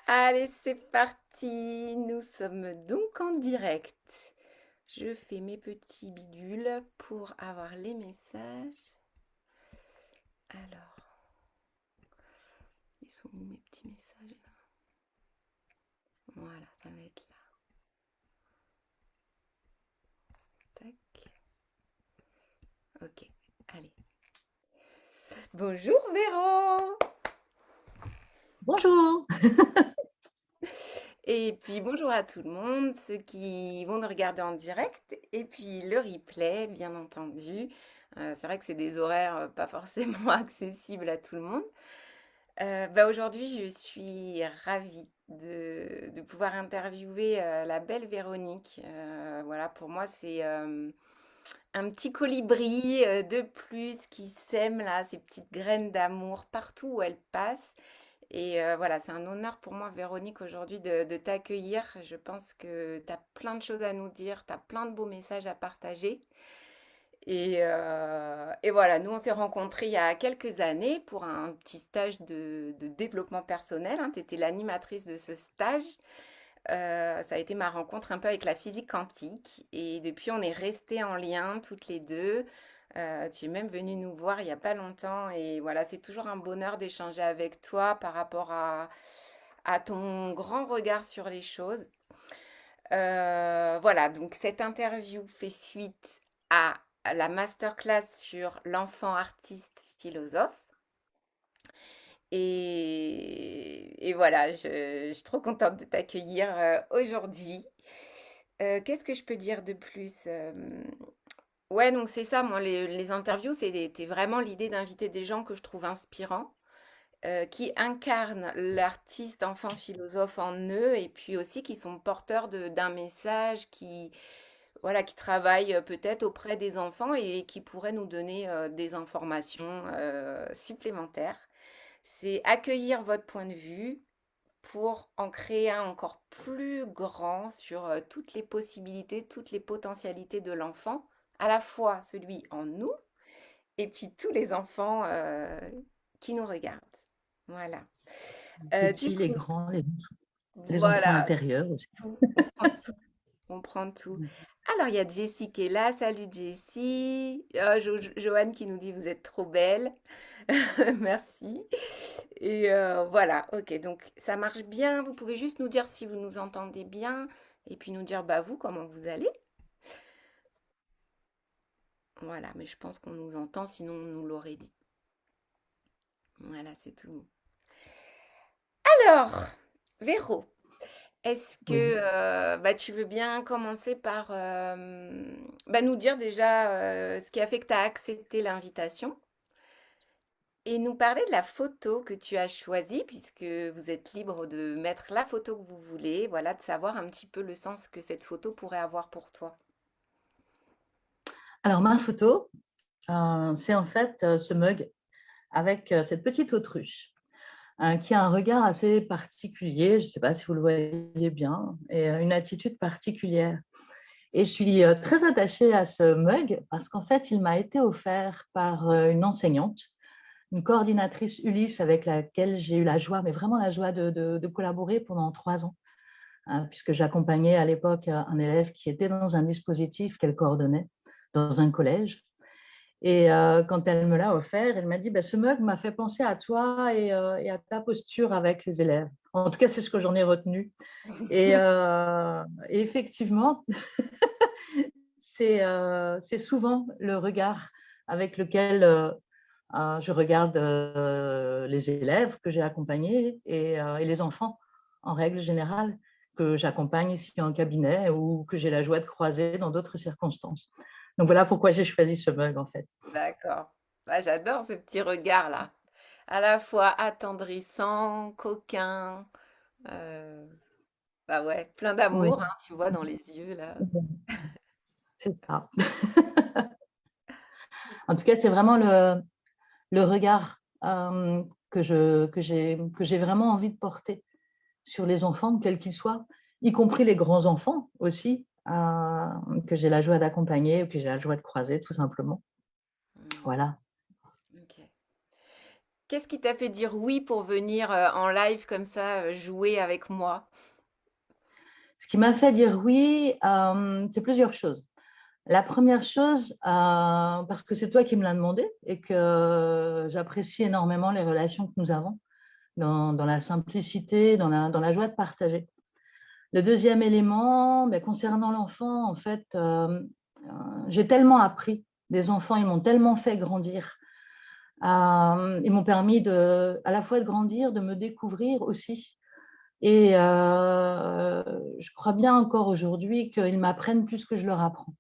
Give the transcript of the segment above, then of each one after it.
Allez, c'est parti. Nous sommes donc en direct. Je fais mes petits bidules pour avoir les messages. Alors, ils sont où mes petits messages là? Voilà, ça va être là. Tac. Ok, allez. Bonjour Véro. Bonjour. Et puis bonjour à tout le monde, ceux qui vont nous regarder en direct, et puis le replay, bien entendu. C'est vrai que c'est des horaires pas forcément accessibles à tout le monde. Aujourd'hui, je suis ravie de pouvoir interviewer la belle Véronique. Voilà, pour moi, c'est un petit colibri de plus qui sème là ces petites graines d'amour partout où elle passe. Et voilà, c'est un honneur pour moi, Véronique, aujourd'hui de t'accueillir. Je pense que tu as plein de choses à nous dire, tu as plein de beaux messages à partager. Et voilà, nous on s'est rencontrés il y a quelques années pour un petit stage de développement personnel. Tu étais l'animatrice de ce stage. Ça a été ma rencontre un peu avec la physique quantique. Et depuis, on est restés en lien toutes les deux. Tu es même venue nous voir il n'y a pas longtemps. Et voilà, c'est toujours un bonheur d'échanger avec toi par rapport à ton grand regard sur les choses. Voilà, donc cette interview fait suite à la masterclass sur l'enfant artiste philosophe. Et voilà, je suis trop contente de t'accueillir aujourd'hui. Qu'est-ce que je peux dire de plus? Ouais, donc c'est ça, moi, les interviews, c'était vraiment l'idée d'inviter des gens que je trouve inspirants, qui incarnent l'artiste enfant philosophe en eux, et puis aussi qui sont porteurs d'un message, voilà, qui travaillent peut-être auprès des enfants et qui pourraient nous donner des informations supplémentaires. C'est accueillir votre point de vue pour en créer un encore plus grand sur toutes les possibilités, toutes les potentialités de l'enfant, à la fois celui en nous et puis tous les enfants qui nous regardent. Voilà. Les Du petits, les coup, grands, les enfants voilà, intérieurs aussi. tout, on prend tout. On prend tout. Alors, il y a Jessie qui est là. Salut Jessie. Oh, Joanne qui nous dit vous êtes trop belle. Merci. Et voilà, ok. Donc, ça marche bien. Vous pouvez juste nous dire si vous nous entendez bien. Et puis nous dire, bah vous, comment vous allez. Voilà, mais je pense qu'on nous entend, sinon on nous l'aurait dit. Voilà, c'est tout. Alors, Véro, est-ce que Oui. bah, tu veux bien commencer par bah, nous dire déjà ce qui a fait que tu as accepté l'invitation et nous parler de la photo que tu as choisie, puisque vous êtes libre de mettre la photo que vous voulez, voilà, de savoir un petit peu le sens que cette photo pourrait avoir pour toi. Alors, ma photo, c'est en fait ce mug avec cette petite autruche qui a un regard assez particulier. Je ne sais pas si vous le voyez bien, et une attitude particulière. Et je suis très attachée à ce mug parce qu'en fait, il m'a été offert par une enseignante, une coordinatrice Ulysse avec laquelle j'ai eu la joie, mais vraiment la joie de collaborer pendant 3 ans. Puisque j'accompagnais à l'époque un élève qui était dans un dispositif qu'elle coordonnait dans un collège. Et quand elle me l'a offert, elle m'a dit, bah, ce mug m'a fait penser à toi et à ta posture avec les élèves. En tout cas, c'est ce que j'en ai retenu. Et effectivement, c'est souvent le regard avec lequel je regarde les élèves que j'ai accompagnés et les enfants en règle générale que j'accompagne ici en cabinet ou que j'ai la joie de croiser dans d'autres circonstances. Donc voilà pourquoi j'ai choisi ce mug en fait. D'accord. Ah, j'adore ce petit regard-là. À la fois attendrissant, coquin. euh, Bah ouais, plein Oui, d'amour, hein, tu vois, dans les yeux, là. c'est ça. En tout cas, c'est vraiment le regard que j'ai vraiment envie de porter sur les enfants, quels qu'ils soient, y compris les grands enfants aussi, que j'ai la joie d'accompagner ou que j'ai la joie de croiser, tout simplement. Hmm, Voilà. ok. Qu'est-ce qui t'a fait dire oui pour venir en live comme ça jouer avec moi? Ce qui m'a fait dire oui, c'est plusieurs choses. La première chose, parce que c'est toi qui me l'as demandé et que j'apprécie énormément les relations que nous avons dans la simplicité, dans la joie de partager. Le deuxième élément, ben, concernant l'enfant, en fait, j'ai tellement appris des enfants, ils m'ont tellement fait grandir. Ils m'ont permis à la fois de grandir, de me découvrir aussi. Et je crois bien encore aujourd'hui qu'ils m'apprennent plus que je leur apprends.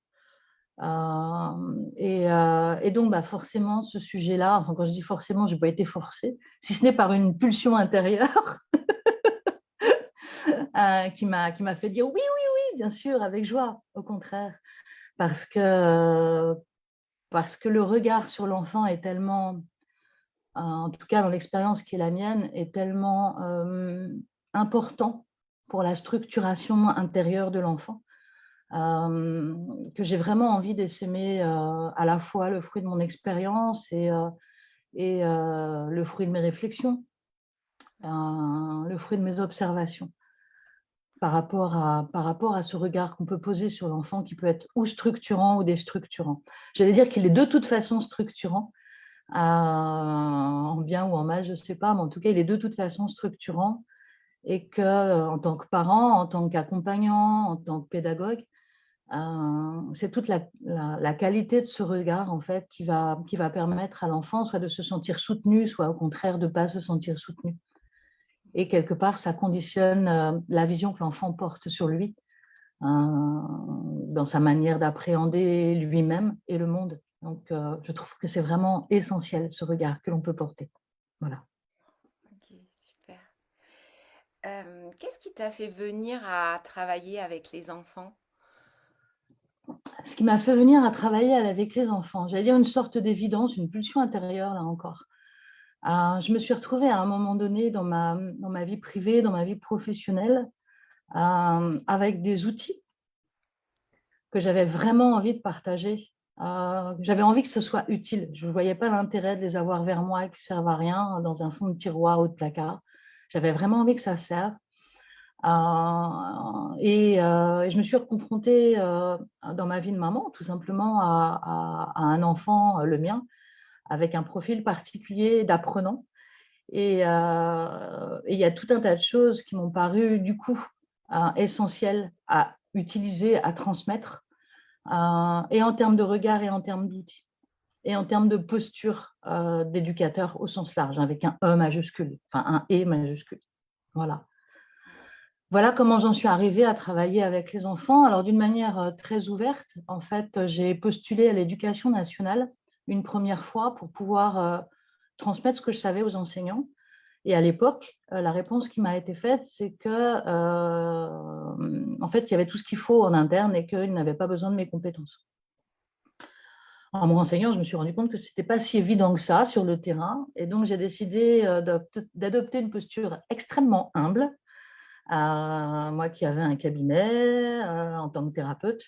Et donc, bah, forcément, ce sujet-là, enfin, quand je dis forcément, je n'ai pas été forcée, si ce n'est par une pulsion intérieure qui m'a fait dire oui, oui, oui, bien sûr, avec joie, au contraire. Parce que, parce que le regard sur l'enfant est tellement, en tout cas dans l'expérience qui est la mienne, est tellement important pour la structuration intérieure de l'enfant. Que j'ai vraiment envie d'essaimer à la fois le fruit de mon expérience et le fruit de mes réflexions, le fruit de mes observations par rapport à ce regard qu'on peut poser sur l'enfant qui peut être ou structurant ou déstructurant. J'allais dire qu'il est de toute façon structurant, en bien ou en mal, je ne sais pas, mais en tout cas, il est de toute façon structurant et qu'en tant que parent, en tant qu'accompagnant, en tant que pédagogue, c'est toute la qualité de ce regard en fait qui va permettre à l'enfant soit de se sentir soutenu, soit au contraire de ne pas se sentir soutenu. Et quelque part, ça conditionne la vision que l'enfant porte sur lui, dans sa manière d'appréhender lui-même et le monde. Donc, je trouve que c'est vraiment essentiel ce regard que l'on peut porter. Voilà. Ok, super. Qu'est-ce qui t'a fait venir à travailler avec les enfants? Ce qui m'a fait venir à travailler avec les enfants, j'allais dire une sorte d'évidence, une pulsion intérieure là encore. Je me suis retrouvée à un moment donné dans ma vie privée, dans ma vie professionnelle, avec des outils que j'avais vraiment envie de partager. J'avais envie que ce soit utile. Je ne voyais pas l'intérêt de les avoir vers moi et qui ne servent à rien dans un fond de tiroir ou de placard. J'avais vraiment envie que ça serve. Je me suis confrontée dans ma vie de maman, tout simplement, à un enfant, le mien, avec un profil particulier d'apprenant. Et il y a tout un tas de choses qui m'ont paru, du coup, essentielles à utiliser, à transmettre, et en termes de regard et en termes d'outils, et en termes de posture d'éducateur au sens large, avec un E majuscule, enfin un E majuscule. Voilà. Voilà comment j'en suis arrivée à travailler avec les enfants. Alors, d'une manière très ouverte, en fait, j'ai postulé à l'Éducation nationale une première fois pour pouvoir transmettre ce que je savais aux enseignants. Et à l'époque, la réponse qui m'a été faite, c'est que, en fait, il y avait tout ce qu'il faut en interne et qu'ils n'avaient pas besoin de mes compétences. En me renseignant, je me suis rendu compte que ce n'était pas si évident que ça sur le terrain. Et donc, j'ai décidé d'adopter une posture extrêmement humble. Moi qui avais un cabinet en tant que thérapeute,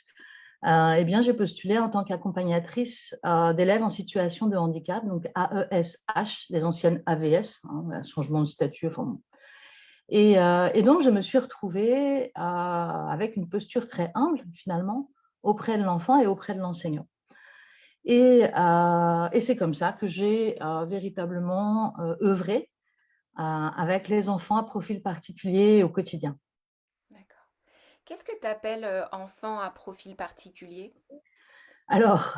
eh bien, j'ai postulé en tant qu'accompagnatrice d'élèves en situation de handicap, donc AESH, les anciennes AVS, changement de statut. Enfin, bon. Et donc, je me suis retrouvée avec une posture très humble, finalement, auprès de l'enfant et auprès de l'enseignant. Et c'est comme ça que j'ai véritablement œuvré avec les enfants à profil particulier au quotidien. D'accord. Qu'est-ce que tu appelles enfant à profil particulier? Alors,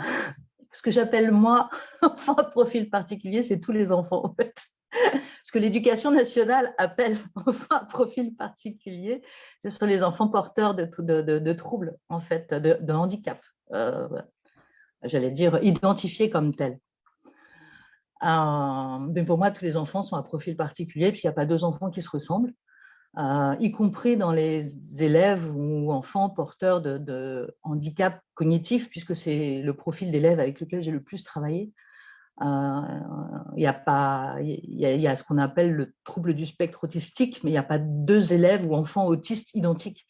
ce que j'appelle moi enfant à profil particulier, c'est tous les enfants en fait. Ce que l'éducation nationale appelle enfants à profil particulier, ce sont les enfants porteurs de troubles, en fait, de handicap. J'allais dire identifiés comme tels. Mais pour moi, tous les enfants sont à profil particulier, puisqu'il n'y a pas deux enfants qui se ressemblent. Y compris dans les élèves ou enfants porteurs de handicap cognitif, puisque c'est le profil d'élève avec lequel j'ai le plus travaillé. Il y a ce qu'on appelle le trouble du spectre autistique, mais il n'y a pas deux élèves ou enfants autistes identiques.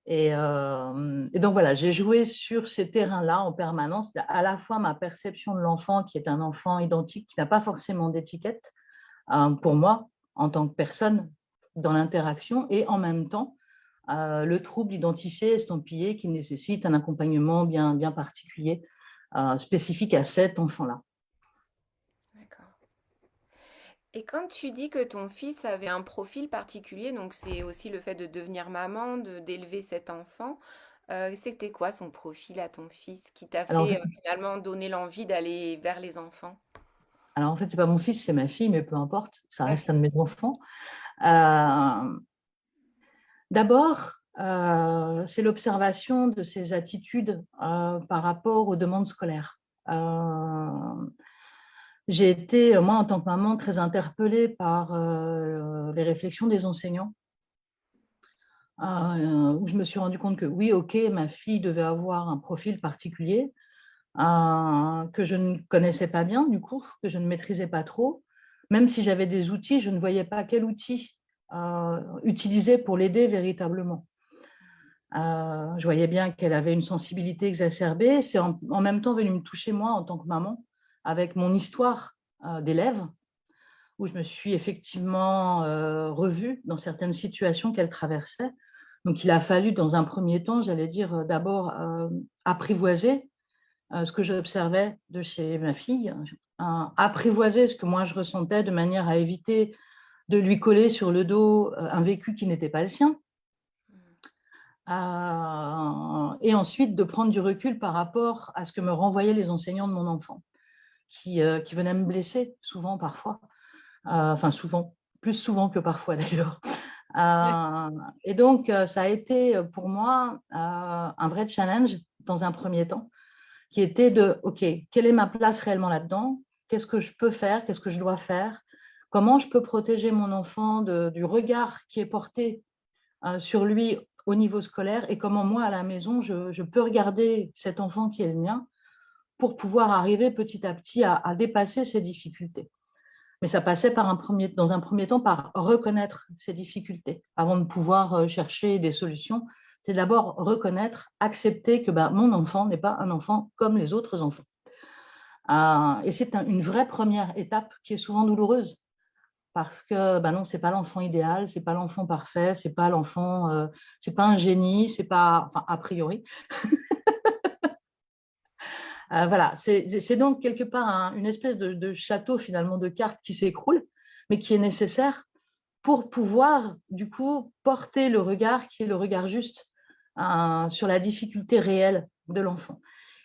Et donc voilà, j'ai joué sur ces terrains-là en permanence, à la fois ma perception de l'enfant, qui est un enfant identique, qui n'a pas forcément d'étiquette, pour moi, en tant que personne, dans l'interaction, et en même temps, le trouble identifié, estampillé, qui nécessite un accompagnement bien, bien particulier, spécifique à cet enfant-là. D'accord. Et quand tu dis que ton fils avait un profil particulier, donc c'est aussi le fait de devenir maman, d'élever cet enfant, c'était quoi son profil à ton fils qui t'a Alors, fait finalement donner l'envie d'aller vers les enfants? alors en fait, ce n'est pas mon fils, c'est ma fille, mais peu importe, ça reste un Ok. de mes enfants. Euh, D'abord, c'est l'observation de ses attitudes par rapport aux demandes scolaires. J'ai été, moi, en tant que maman, très interpellée par les réflexions des enseignants, où je me suis rendu compte que oui, ok, ma fille devait avoir un profil particulier que je ne connaissais pas bien, du coup, que je ne maîtrisais pas trop. Même si j'avais des outils, je ne voyais pas quel outil utiliser pour l'aider véritablement. Je voyais bien qu'elle avait une sensibilité exacerbée. C'est en même temps venu me toucher moi en tant que maman, avec mon histoire d'élève, où je me suis effectivement revue dans certaines situations qu'elle traversait. Donc il a fallu, dans un premier temps, j'allais dire d'abord apprivoiser ce que j'observais de chez ma fille, apprivoiser ce que moi je ressentais de manière à éviter de lui coller sur le dos un vécu qui n'était pas le sien. Et ensuite de prendre du recul par rapport à ce que me renvoyaient les enseignants de mon enfant, qui venaient me blesser souvent, parfois, enfin souvent, plus souvent que parfois d'ailleurs. Et donc, ça a été pour moi un vrai challenge dans un premier temps, qui était de, OK, quelle est ma place réellement là-dedans? Qu'est-ce que je peux faire? Qu'est-ce que je dois faire? Comment je peux protéger mon enfant du regard qui est porté sur lui au niveau scolaire et comment moi, à la maison, je peux regarder cet enfant qui est le mien pour pouvoir arriver petit à petit à dépasser ces difficultés. Mais ça passait dans un premier temps par reconnaître ces difficultés avant de pouvoir chercher des solutions. C'est d'abord reconnaître, accepter que mon enfant n'est pas un enfant comme les autres enfants. Et c'est une vraie première étape qui est souvent douloureuse parce que non, c'est pas l'enfant idéal, c'est pas l'enfant parfait, c'est pas l'enfant, c'est pas un génie, c'est pas, enfin a priori. Voilà, c'est donc quelque part une espèce de château finalement de cartes qui s'écroule, mais qui est nécessaire pour pouvoir du coup porter le regard qui est le regard juste sur la difficulté réelle de l'enfant.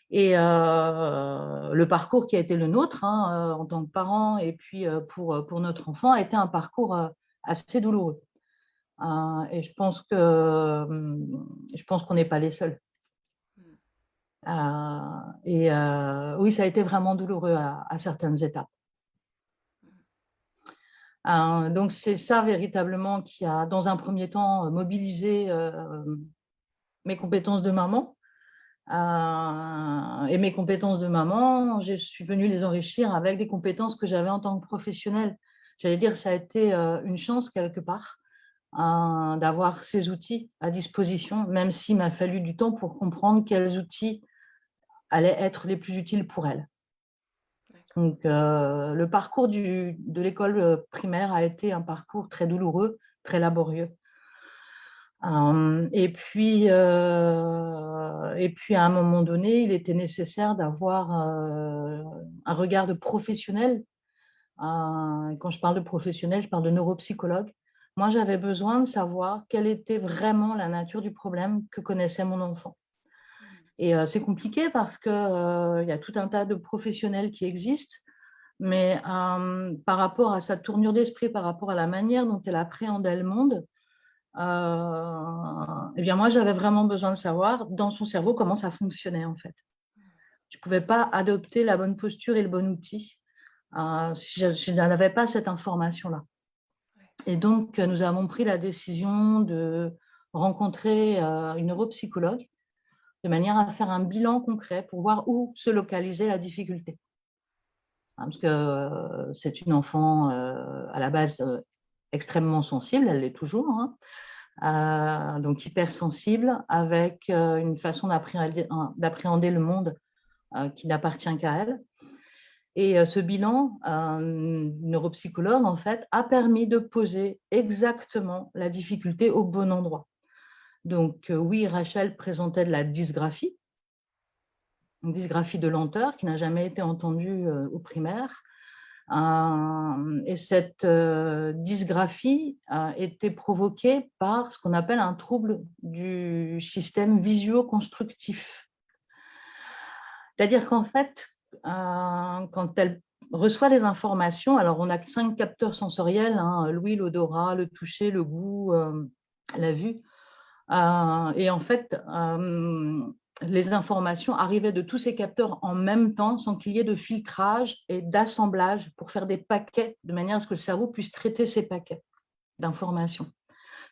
Et le parcours qui a été le nôtre en tant que parents et puis pour notre enfant a été un parcours assez douloureux. Et je pense qu'on n'est pas les seuls. Et oui, ça a été vraiment douloureux à certaines étapes. Donc c'est ça véritablement qui a, dans un premier temps, mobilisé mes compétences de maman. Et mes compétences de maman, je suis venue les enrichir avec des compétences que j'avais en tant que professionnelle. J'allais dire, ça a été une chance quelque part d'avoir ces outils à disposition, même s'il m'a fallu du temps pour comprendre quels outils allaient être les plus utiles pour elle. Donc, le parcours de l'école primaire a été un parcours très douloureux, très laborieux. Et puis, à un moment donné, il était nécessaire d'avoir un regard de professionnel. Quand je parle de professionnel, je parle de neuropsychologue. Moi, j'avais besoin de savoir quelle était vraiment la nature du problème que connaissait mon enfant. Et c'est compliqué parce qu'il y a tout un tas de professionnels qui existent, mais par rapport à sa tournure d'esprit, par rapport à la manière dont elle appréhendait le monde, eh bien moi, j'avais vraiment besoin de savoir dans son cerveau comment ça fonctionnait en fait. Je ne pouvais pas adopter la bonne posture et le bon outil si je n'avais pas cette information-là. Et donc, nous avons pris la décision de rencontrer une neuropsychologue de manière à faire un bilan concret pour voir où se localisait la difficulté. Parce que c'est une enfant à la base extrêmement sensible, elle l'est toujours, donc hypersensible, avec une façon d'appréhender le monde qui n'appartient qu'à elle. Et ce bilan, neuropsychologue, en fait, a permis de poser exactement la difficulté au bon endroit. Donc, oui, Rachel présentait de la dysgraphie, une dysgraphie de lenteur qui n'a jamais été entendue au primaire. Et cette dysgraphie était provoquée par ce qu'on appelle un trouble du système visio-constructif. C'est-à-dire qu'en fait, quand elle reçoit les informations, alors on a 5 capteurs sensoriels, l'ouïe, l'odorat, le toucher, le goût, la vue. Et en fait, les informations arrivaient de tous ces capteurs en même temps sans qu'il y ait de filtrage et d'assemblage pour faire des paquets de manière à ce que le cerveau puisse traiter ces paquets d'informations.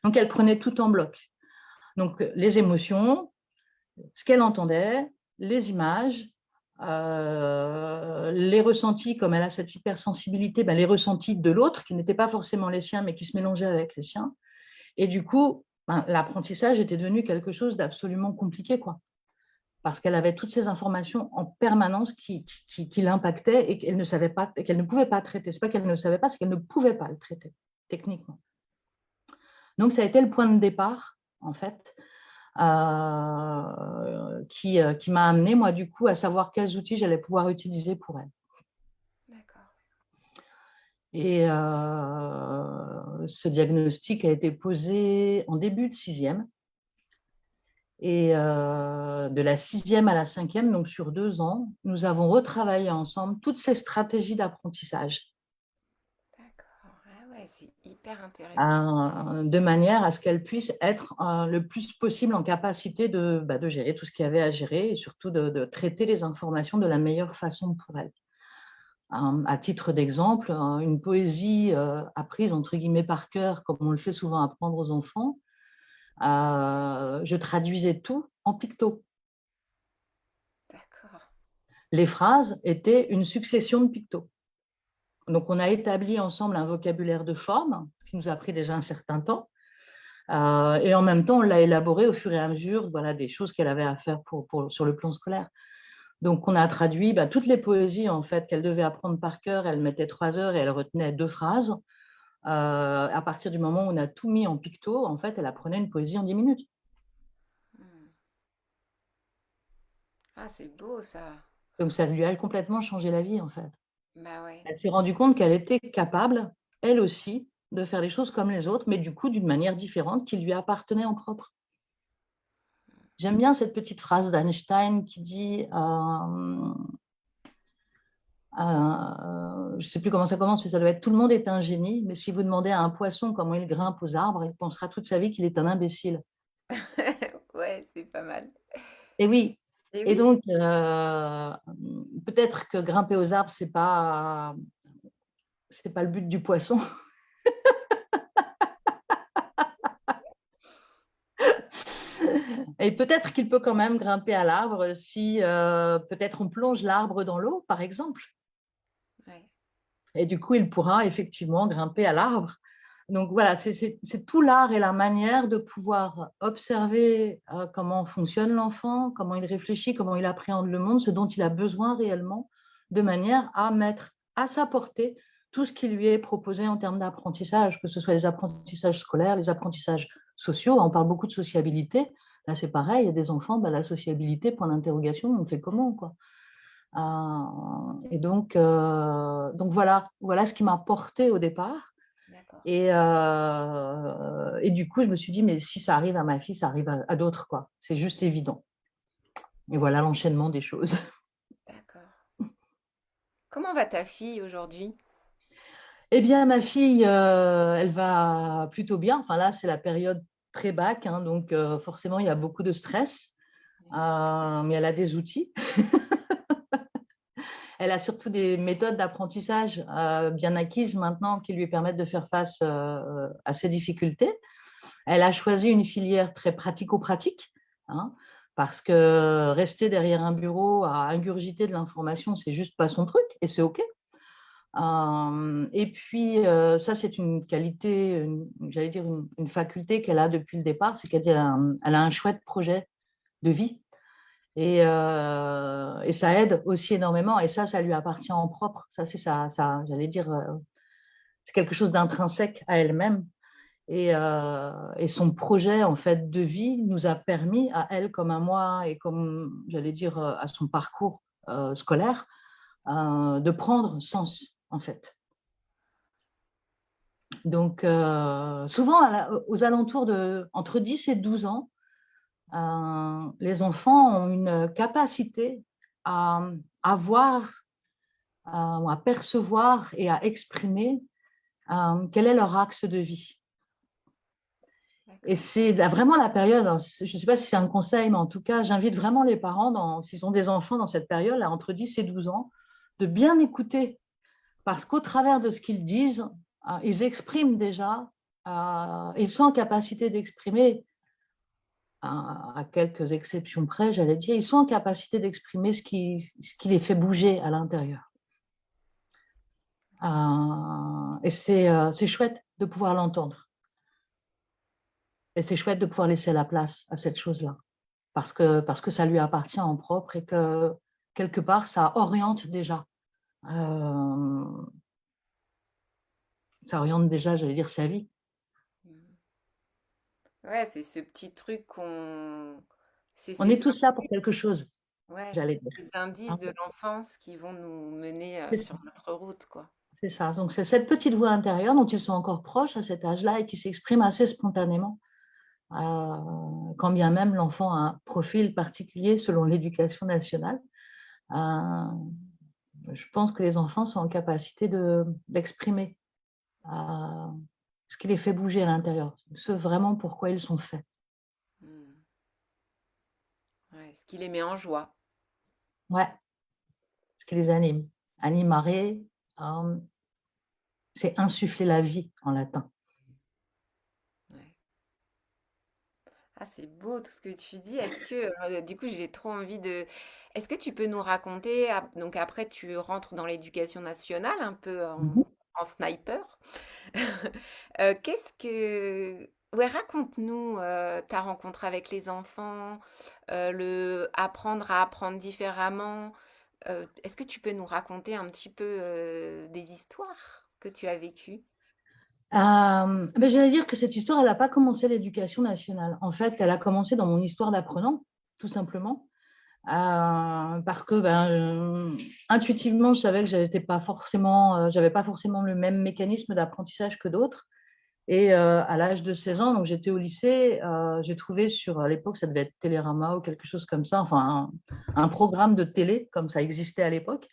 Donc, elle prenait tout en bloc. Donc, les émotions, ce qu'elle entendait, les images, les ressentis, comme elle a cette hypersensibilité, les ressentis de l'autre qui n'étaient pas forcément les siens, mais qui se mélangeaient avec les siens. Et du coup, l'apprentissage était devenu quelque chose d'absolument compliqué, quoi. Parce qu'elle avait toutes ces informations en permanence qui l'impactaient et qu'elle ne savait pas, et qu'elle ne pouvait pas traiter. Ce n'est pas qu'elle ne savait pas, c'est qu'elle ne pouvait pas le traiter, techniquement. Donc, ça a été le point de départ, en fait, qui m'a amené, moi, du coup, à savoir quels outils j'allais pouvoir utiliser pour elle. D'accord. Et ce diagnostic a été posé en début de 6e. Et de la 6e à la 5e, donc sur 2 ans, nous avons retravaillé ensemble toutes ces stratégies d'apprentissage. D'accord. Ah ouais, c'est hyper intéressant. De manière à ce qu'elle puisse être le plus possible en capacité de gérer tout ce qu'il y avait à gérer et surtout de traiter les informations de la meilleure façon pour elle. À titre d'exemple, une poésie apprise entre guillemets par cœur, comme on le fait souvent apprendre aux enfants, je traduisais tout en picto. D'accord. Les phrases étaient une succession de pictos. Donc, on a établi ensemble un vocabulaire de forme, ce qui nous a pris déjà un certain temps. Et en même temps, on l'a élaboré au fur et à mesure des choses qu'elle avait à faire sur le plan scolaire. Donc, on a traduit toutes les poésies en fait, qu'elle devait apprendre par cœur. Elle mettait 3 heures et elle retenait 2 phrases. À partir du moment où on a tout mis en picto, en fait, elle apprenait une poésie en 10 minutes. Ah, c'est beau ça. Donc, ça lui a complètement changé la vie, en fait. Bah ouais. Elle s'est rendue compte qu'elle était capable, elle aussi, de faire les choses comme les autres, mais du coup, d'une manière différente qui lui appartenait en propre. J'aime bien cette petite phrase d'Einstein qui dit, je ne sais plus comment ça commence, mais ça doit être « Tout le monde est un génie, mais si vous demandez à un poisson comment il grimpe aux arbres, il pensera toute sa vie qu'il est un imbécile. » Ouais, c'est pas mal. Et oui. Et Et oui. donc, peut-être que grimper aux arbres, c'est pas le but du poisson. Et peut-être qu'il peut quand même grimper à l'arbre si peut-être on plonge l'arbre dans l'eau, par exemple. Ouais. Et du coup, il pourra effectivement grimper à l'arbre. Donc voilà, c'est tout l'art et la manière de pouvoir observer comment fonctionne l'enfant, comment il réfléchit, comment il appréhende le monde, ce dont il a besoin réellement, de manière à mettre à sa portée tout ce qui lui est proposé en termes d'apprentissage, que ce soit les apprentissages scolaires, les apprentissages sociaux. On parle beaucoup de sociabilité. Là, c'est pareil, il y a des enfants, la sociabilité, point d'interrogation, on fait comment, quoi. Et donc voilà ce qui m'a porté au départ. Et du coup, je me suis dit, mais si ça arrive à ma fille, ça arrive à d'autres, quoi. C'est juste évident. Et voilà l'enchaînement des choses. D'accord. Comment va ta fille aujourd'hui? Eh bien, ma fille, elle va plutôt bien. Enfin, là, c'est la période pré-bac, donc forcément, il y a beaucoup de stress. Mais elle a des outils. Elle a surtout des méthodes d'apprentissage bien acquises maintenant qui lui permettent de faire face à ces difficultés. Elle a choisi une filière très pratico-pratique, parce que rester derrière un bureau à ingurgiter de l'information, c'est juste pas son truc et c'est OK. Et puis, ça, c'est une qualité, j'allais dire une faculté qu'elle a depuis le départ, c'est qu'elle elle a un chouette projet de vie. Et ça aide aussi énormément. Et ça lui appartient en propre. Ça, c'est j'allais dire, c'est quelque chose d'intrinsèque à elle-même. Et son projet en fait de vie nous a permis à elle comme à moi et comme j'allais dire à son parcours scolaire de prendre sens en fait. Donc souvent aux alentours de entre 10 et 12 ans, les enfants ont une capacité à voir, à percevoir et à exprimer quel est leur axe de vie. Et c'est vraiment la période, je ne sais pas si c'est un conseil, mais en tout cas, j'invite vraiment les parents, s'ils ont des enfants dans cette période, là, entre 10 et 12 ans, de bien écouter. Parce qu'au travers de ce qu'ils disent, ils expriment déjà, ils sont en capacité d'exprimer, à quelques exceptions près, j'allais dire, ils sont en capacité d'exprimer ce qui les fait bouger à l'intérieur. Et c'est chouette de pouvoir l'entendre. Et c'est chouette de pouvoir laisser la place à cette chose-là. Parce que ça lui appartient en propre et que quelque part, ça oriente déjà. Ça oriente déjà, j'allais dire, sa vie. Ouais, c'est ce petit truc qu'on... C'est On ces, est tous là pour quelque chose, ouais, j'allais c'est dire. ces indices Hein. de l'enfance qui vont nous mener C'est ça. sur notre route, quoi. C'est ça. Donc, c'est cette petite voix intérieure dont ils sont encore proches à cet âge-là et qui s'exprime assez spontanément, quand bien même l'enfant a un profil particulier selon l'éducation nationale. Je pense que les enfants sont en capacité d'exprimer ce qui les fait bouger à l'intérieur, ce vraiment pourquoi ils sont faits. Hmm. Ouais, ce qui les met en joie. Ouais, ce qui les anime. Animare, c'est insuffler la vie en latin. Ouais. Ah, c'est beau tout ce que tu dis. Est-ce que, du coup, j'ai trop envie de... Est-ce que tu peux nous raconter, donc après, tu rentres dans l'éducation nationale, un peu Mhm. en sniper. Qu'est-ce que... Ouais, raconte-nous ta rencontre avec les enfants, le apprendre à apprendre différemment. Est-ce que tu peux nous raconter un petit peu des histoires que tu as vécues? Ben, j'allais dire que cette histoire, elle n'a pas commencé à l'éducation nationale. En fait, elle a commencé dans mon histoire d'apprenant, tout simplement. Parce que intuitivement, je savais que j'avais pas forcément le même mécanisme d'apprentissage que d'autres. Et à l'âge de 16 ans, donc j'étais au lycée, j'ai trouvé à l'époque, ça devait être Télérama ou quelque chose comme ça, enfin un programme de télé, comme ça existait à l'époque,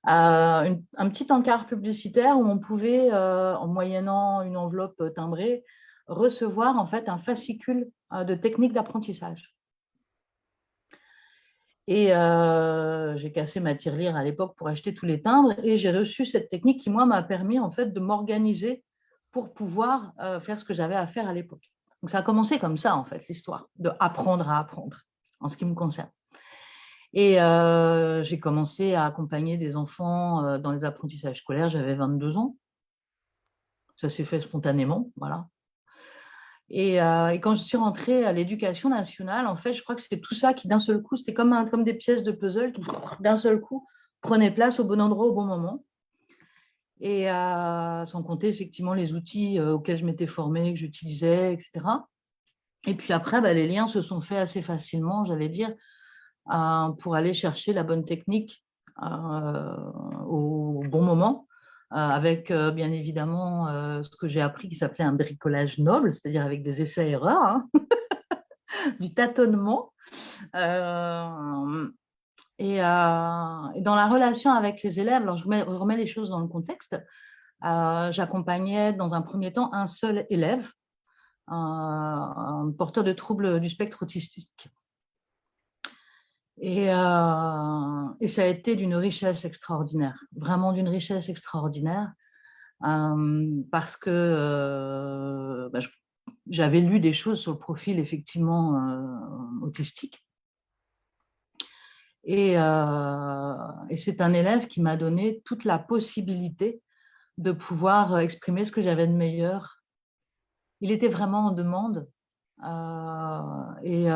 un petit encart publicitaire où on pouvait, en moyennant une enveloppe timbrée, recevoir en fait un fascicule de techniques d'apprentissage. Et j'ai cassé ma tirelire à l'époque pour acheter tous les timbres et j'ai reçu cette technique qui, moi, m'a permis en fait de m'organiser pour pouvoir faire ce que j'avais à faire à l'époque. Donc, ça a commencé comme ça, en fait, l'histoire, de apprendre à apprendre, en ce qui me concerne. Et j'ai commencé à accompagner des enfants dans les apprentissages scolaires, j'avais 22 ans. Ça s'est fait spontanément, voilà. Et quand je suis rentrée à l'éducation nationale, en fait, je crois que c'est tout ça qui, d'un seul coup, c'était comme des pièces de puzzle qui, d'un seul coup, prenaient place au bon endroit au bon moment. Et sans compter effectivement les outils auxquels je m'étais formée, que j'utilisais, etc. Et puis après, les liens se sont faits assez facilement, j'allais dire, pour aller chercher la bonne technique au bon moment, avec bien évidemment ce que j'ai appris qui s'appelait un bricolage noble, c'est-à-dire avec des essais-erreurs, hein, du tâtonnement. Et dans la relation avec les élèves, alors je remets les choses dans le contexte, j'accompagnais dans un premier temps un seul élève, un porteur de troubles du spectre autistique. Et ça a été d'une richesse extraordinaire, vraiment d'une richesse extraordinaire, parce que j'avais lu des choses sur le profil effectivement autistique. Et c'est un élève qui m'a donné toute la possibilité de pouvoir exprimer ce que j'avais de meilleur. Il était vraiment en demande. Et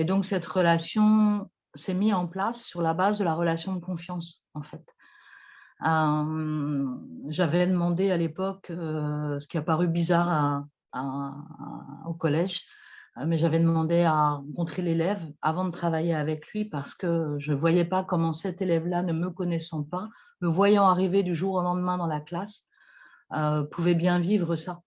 donc, cette relation s'est mise en place sur la base de la relation de confiance, en fait. J'avais demandé à l'époque, ce qui a paru bizarre au collège, mais j'avais demandé à rencontrer l'élève avant de travailler avec lui parce que je ne voyais pas comment cet élève-là, ne me connaissant pas, me voyant arriver du jour au lendemain dans la classe, pouvait bien vivre ça.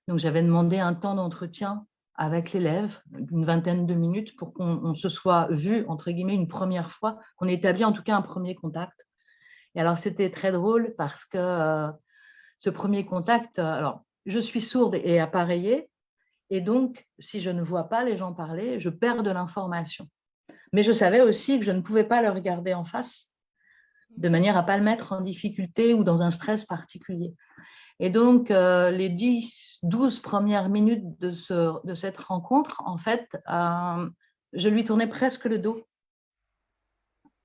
Donc, j'avais demandé un temps d'entretien avec l'élève, d'une vingtaine de minutes, pour qu'on se soit vu, entre guillemets, une première fois, qu'on ait établi en tout cas un premier contact. Et alors, c'était très drôle parce que ce premier contact, alors, je suis sourde et appareillée, et donc, si je ne vois pas les gens parler, je perds de l'information. Mais je savais aussi que je ne pouvais pas le regarder en face, de manière à ne pas le mettre en difficulté ou dans un stress particulier. Et donc, les 10-12 premières minutes de cette rencontre, en fait, je lui tournais presque le dos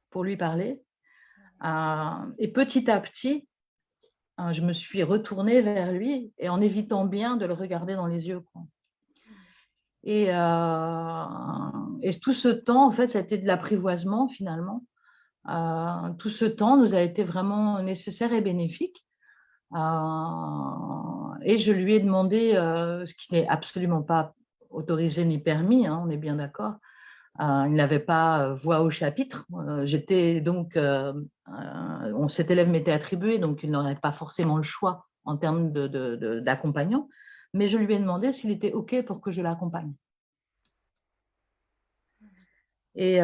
pour lui parler. Et petit à petit, je me suis retournée vers lui et en évitant bien de le regarder dans les yeux, quoi. Et tout ce temps, en fait, ça a été de l'apprivoisement finalement. Tout ce temps nous a été vraiment nécessaire et bénéfique. Et je lui ai demandé, ce qui n'est absolument pas autorisé ni permis, hein, on est bien d'accord. Il n'avait pas voix au chapitre. J'étais donc, cet élève m'était attribué, donc il n'aurait pas forcément le choix en termes d'accompagnant. Mais je lui ai demandé s'il était OK pour que je l'accompagne. Et il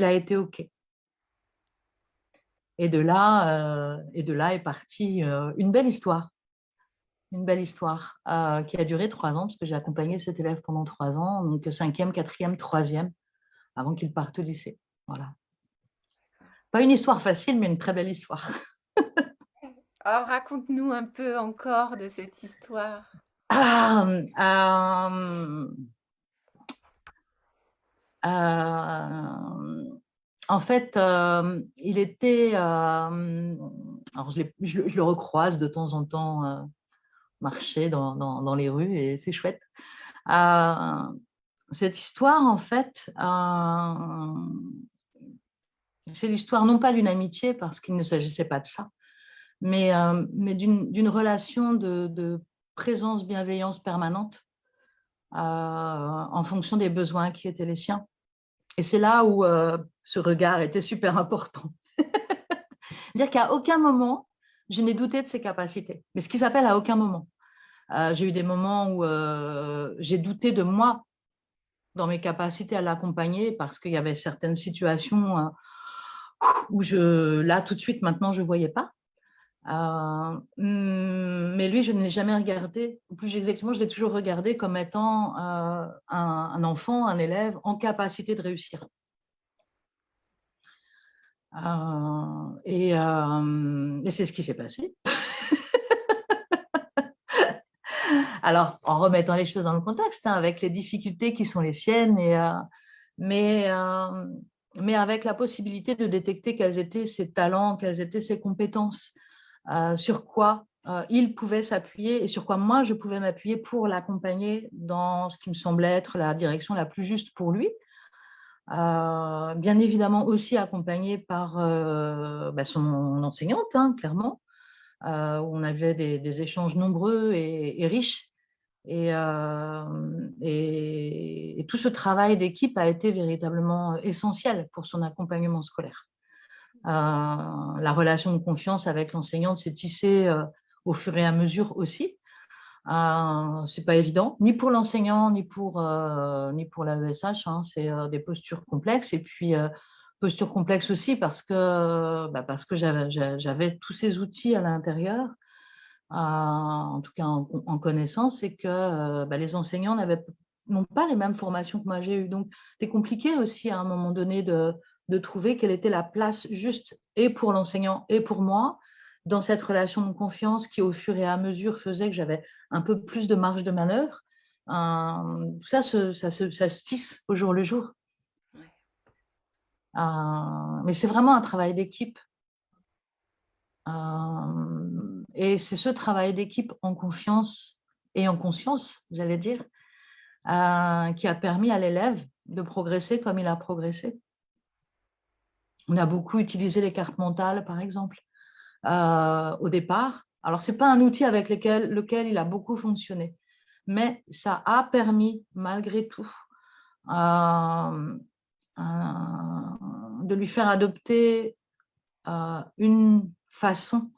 a été OK. Et de là est partie une belle histoire. Une belle histoire qui a duré 3 ans, parce que j'ai accompagné cet élève pendant 3 ans, donc 5e, 4e, 3e, avant qu'il parte au lycée. Voilà. Pas une histoire facile, mais une très belle histoire. Oh, raconte-nous un peu encore de cette histoire. Ah, euh, en fait, il était... alors, je le recroise de temps en temps, marcher dans les rues, et c'est chouette. Cette histoire, en fait, c'est l'histoire non pas d'une amitié, parce qu'il ne s'agissait pas de ça, mais d'une relation de présence, bienveillance permanente en fonction des besoins qui étaient les siens. Et c'est là où ce regard était super important. C'est-à-dire qu'à aucun moment, je n'ai douté de ses capacités. Mais ce qui s'appelle à aucun moment. J'ai eu des moments où j'ai douté de moi dans mes capacités à l'accompagner parce qu'il y avait certaines situations où là, tout de suite, maintenant, je ne voyais pas. Mais lui, je ne l'ai jamais regardé, ou plus exactement, je l'ai toujours regardé comme étant un enfant, un élève en capacité de réussir. Et c'est ce qui s'est passé. Alors, en remettant les choses dans le contexte, hein, avec les difficultés qui sont les siennes, mais avec la possibilité de détecter quels étaient ses talents, quelles étaient ses compétences, sur quoi il pouvait s'appuyer et sur quoi moi je pouvais m'appuyer pour l'accompagner dans ce qui me semblait être la direction la plus juste pour lui. Bien évidemment aussi accompagné par son enseignante, hein, clairement, où on avait des échanges nombreux et riches. Et tout ce travail d'équipe a été véritablement essentiel pour son accompagnement scolaire. La relation de confiance avec l'enseignante s'est tissée au fur et à mesure aussi. C'est pas évident, ni pour l'enseignant, ni pour l'AESH, hein. C'est des postures complexes. Et puis, postures complexes aussi parce que j'avais tous ces outils à l'intérieur, en tout cas en connaissance, et que les enseignants n'ont pas les mêmes formations que moi j'ai eues. Donc, c'est compliqué aussi à un moment donné de trouver quelle était la place juste et pour l'enseignant et pour moi dans cette relation de confiance qui, au fur et à mesure, faisait que j'avais un peu plus de marge de manœuvre. Ça se tisse au jour le jour. Mais c'est vraiment un travail d'équipe. Et c'est ce travail d'équipe en confiance et en conscience, j'allais dire, qui a permis à l'élève de progresser comme il a progressé. On a beaucoup utilisé les cartes mentales, par exemple, au départ. Alors, ce n'est pas un outil avec lequel il a beaucoup fonctionné, mais ça a permis, malgré tout, de lui faire adopter une façon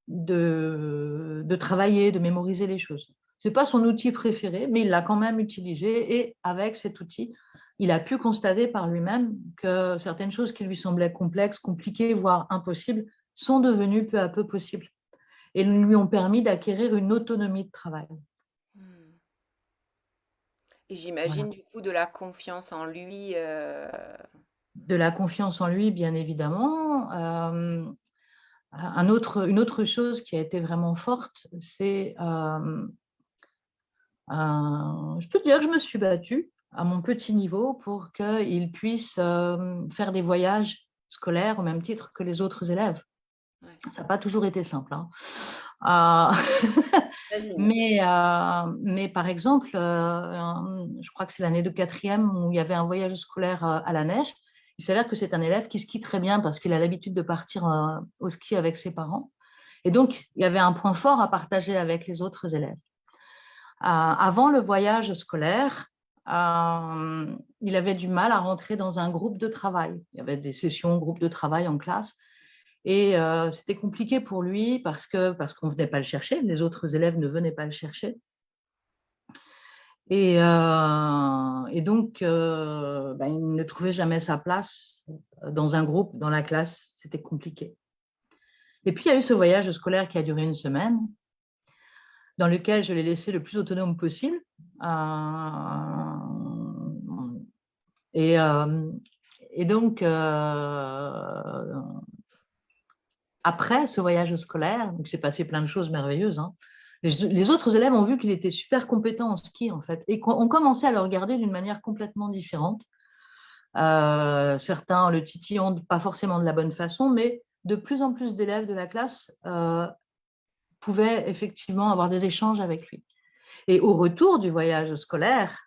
de travailler, de mémoriser les choses. Ce n'est pas son outil préféré, mais il l'a quand même utilisé et avec cet outil, il a pu constater par lui-même que certaines choses qui lui semblaient complexes, compliquées, voire impossibles, sont devenues peu à peu possibles et lui ont permis d'acquérir une autonomie de travail. Hmm. Et Voilà. j'imagine du coup de la confiance en lui. De la confiance en lui, bien évidemment. Une autre chose qui a été vraiment forte, c'est, je peux te dire que je me suis battue à mon petit niveau pour qu'il puisse faire des voyages scolaires au même titre que les autres élèves. Ouais. Ça n'a pas toujours été simple, hein. J'imagine. Mais par exemple, je crois que c'est l'année de quatrième où il y avait un voyage scolaire à la neige. Il s'avère que c'est un élève qui skie très bien parce qu'il a l'habitude de partir au ski avec ses parents. Et donc, il y avait un point fort à partager avec les autres élèves. Avant le voyage scolaire, il avait du mal à rentrer dans un groupe de travail. Il y avait des sessions, groupes de travail en classe. Et c'était compliqué pour lui parce qu'on ne venait pas le chercher, les autres élèves ne venaient pas le chercher. Et donc, il ne trouvait jamais sa place dans un groupe, dans la classe, c'était compliqué. Et puis, il y a eu ce voyage scolaire qui a duré une semaine, dans lequel je l'ai laissé le plus autonome possible. Et donc, après ce voyage scolaire, il s'est passé plein de choses merveilleuses, hein. Les autres élèves ont vu qu'il était super compétent en ski, en fait, et ont commencé à le regarder d'une manière complètement différente. Certains en le titillant pas forcément de la bonne façon, mais de plus en plus d'élèves de la classe pouvaient effectivement avoir des échanges avec lui. Et au retour du voyage scolaire,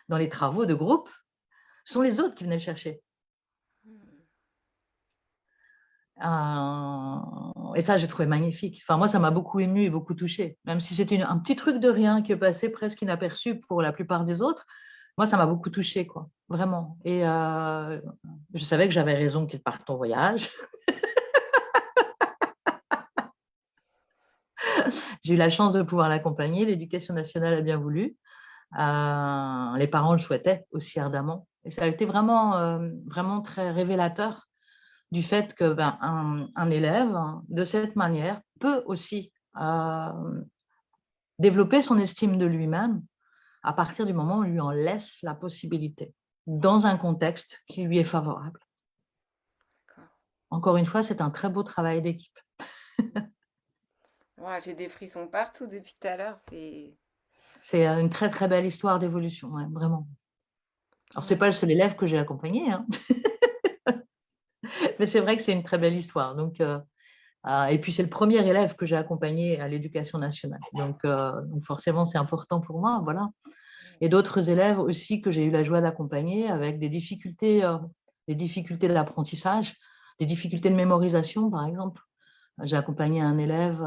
dans les travaux de groupe, ce sont les autres qui venaient le chercher. Et ça, j'ai trouvé magnifique. Enfin, moi, ça m'a beaucoup ému et beaucoup touchée. Même si c'était un petit truc de rien qui est passé presque inaperçu pour la plupart des autres, moi, ça m'a beaucoup touchée, quoi. Vraiment. Et je savais que j'avais raison qu'il parte en voyage. J'ai eu la chance de pouvoir l'accompagner. L'Éducation nationale a bien voulu. Les parents le souhaitaient aussi ardemment. Et ça a été vraiment très révélateur du fait que un élève, de cette manière, peut aussi développer son estime de lui-même à partir du moment où on lui en laisse la possibilité, dans un contexte qui lui est favorable. Encore une fois, c'est un très beau travail d'équipe. Ouais, j'ai des frissons partout depuis tout à l'heure. C'est une très, très belle histoire d'évolution, ouais, vraiment. Alors, ce n'est Ouais. pas le seul élève que j'ai accompagné, hein. Mais c'est vrai que c'est une très belle histoire. Donc, et puis, c'est le premier élève que j'ai accompagné à l'Éducation nationale. Donc forcément, c'est important pour moi. Voilà. Et d'autres élèves aussi que j'ai eu la joie d'accompagner avec des difficultés d'apprentissage, des difficultés de mémorisation, par exemple. J'ai accompagné un élève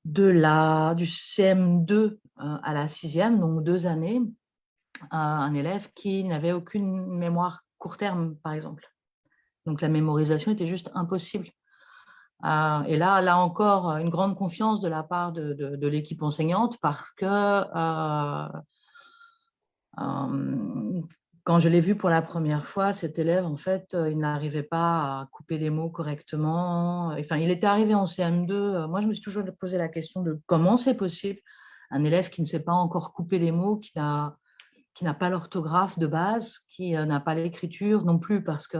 du CM2 à la 6e, donc 2 années, un élève qui n'avait aucune mémoire court terme, par exemple. Donc, la mémorisation était juste impossible. Et là encore, une grande confiance de la part de l'équipe enseignante parce que quand je l'ai vu pour la première fois, cet élève, en fait, il n'arrivait pas à couper les mots correctement. Enfin, il était arrivé en CM2. Moi, je me suis toujours posé la question de comment c'est possible un élève qui ne sait pas encore couper les mots, qui n'a pas l'orthographe de base, qui n'a pas l'écriture non plus parce que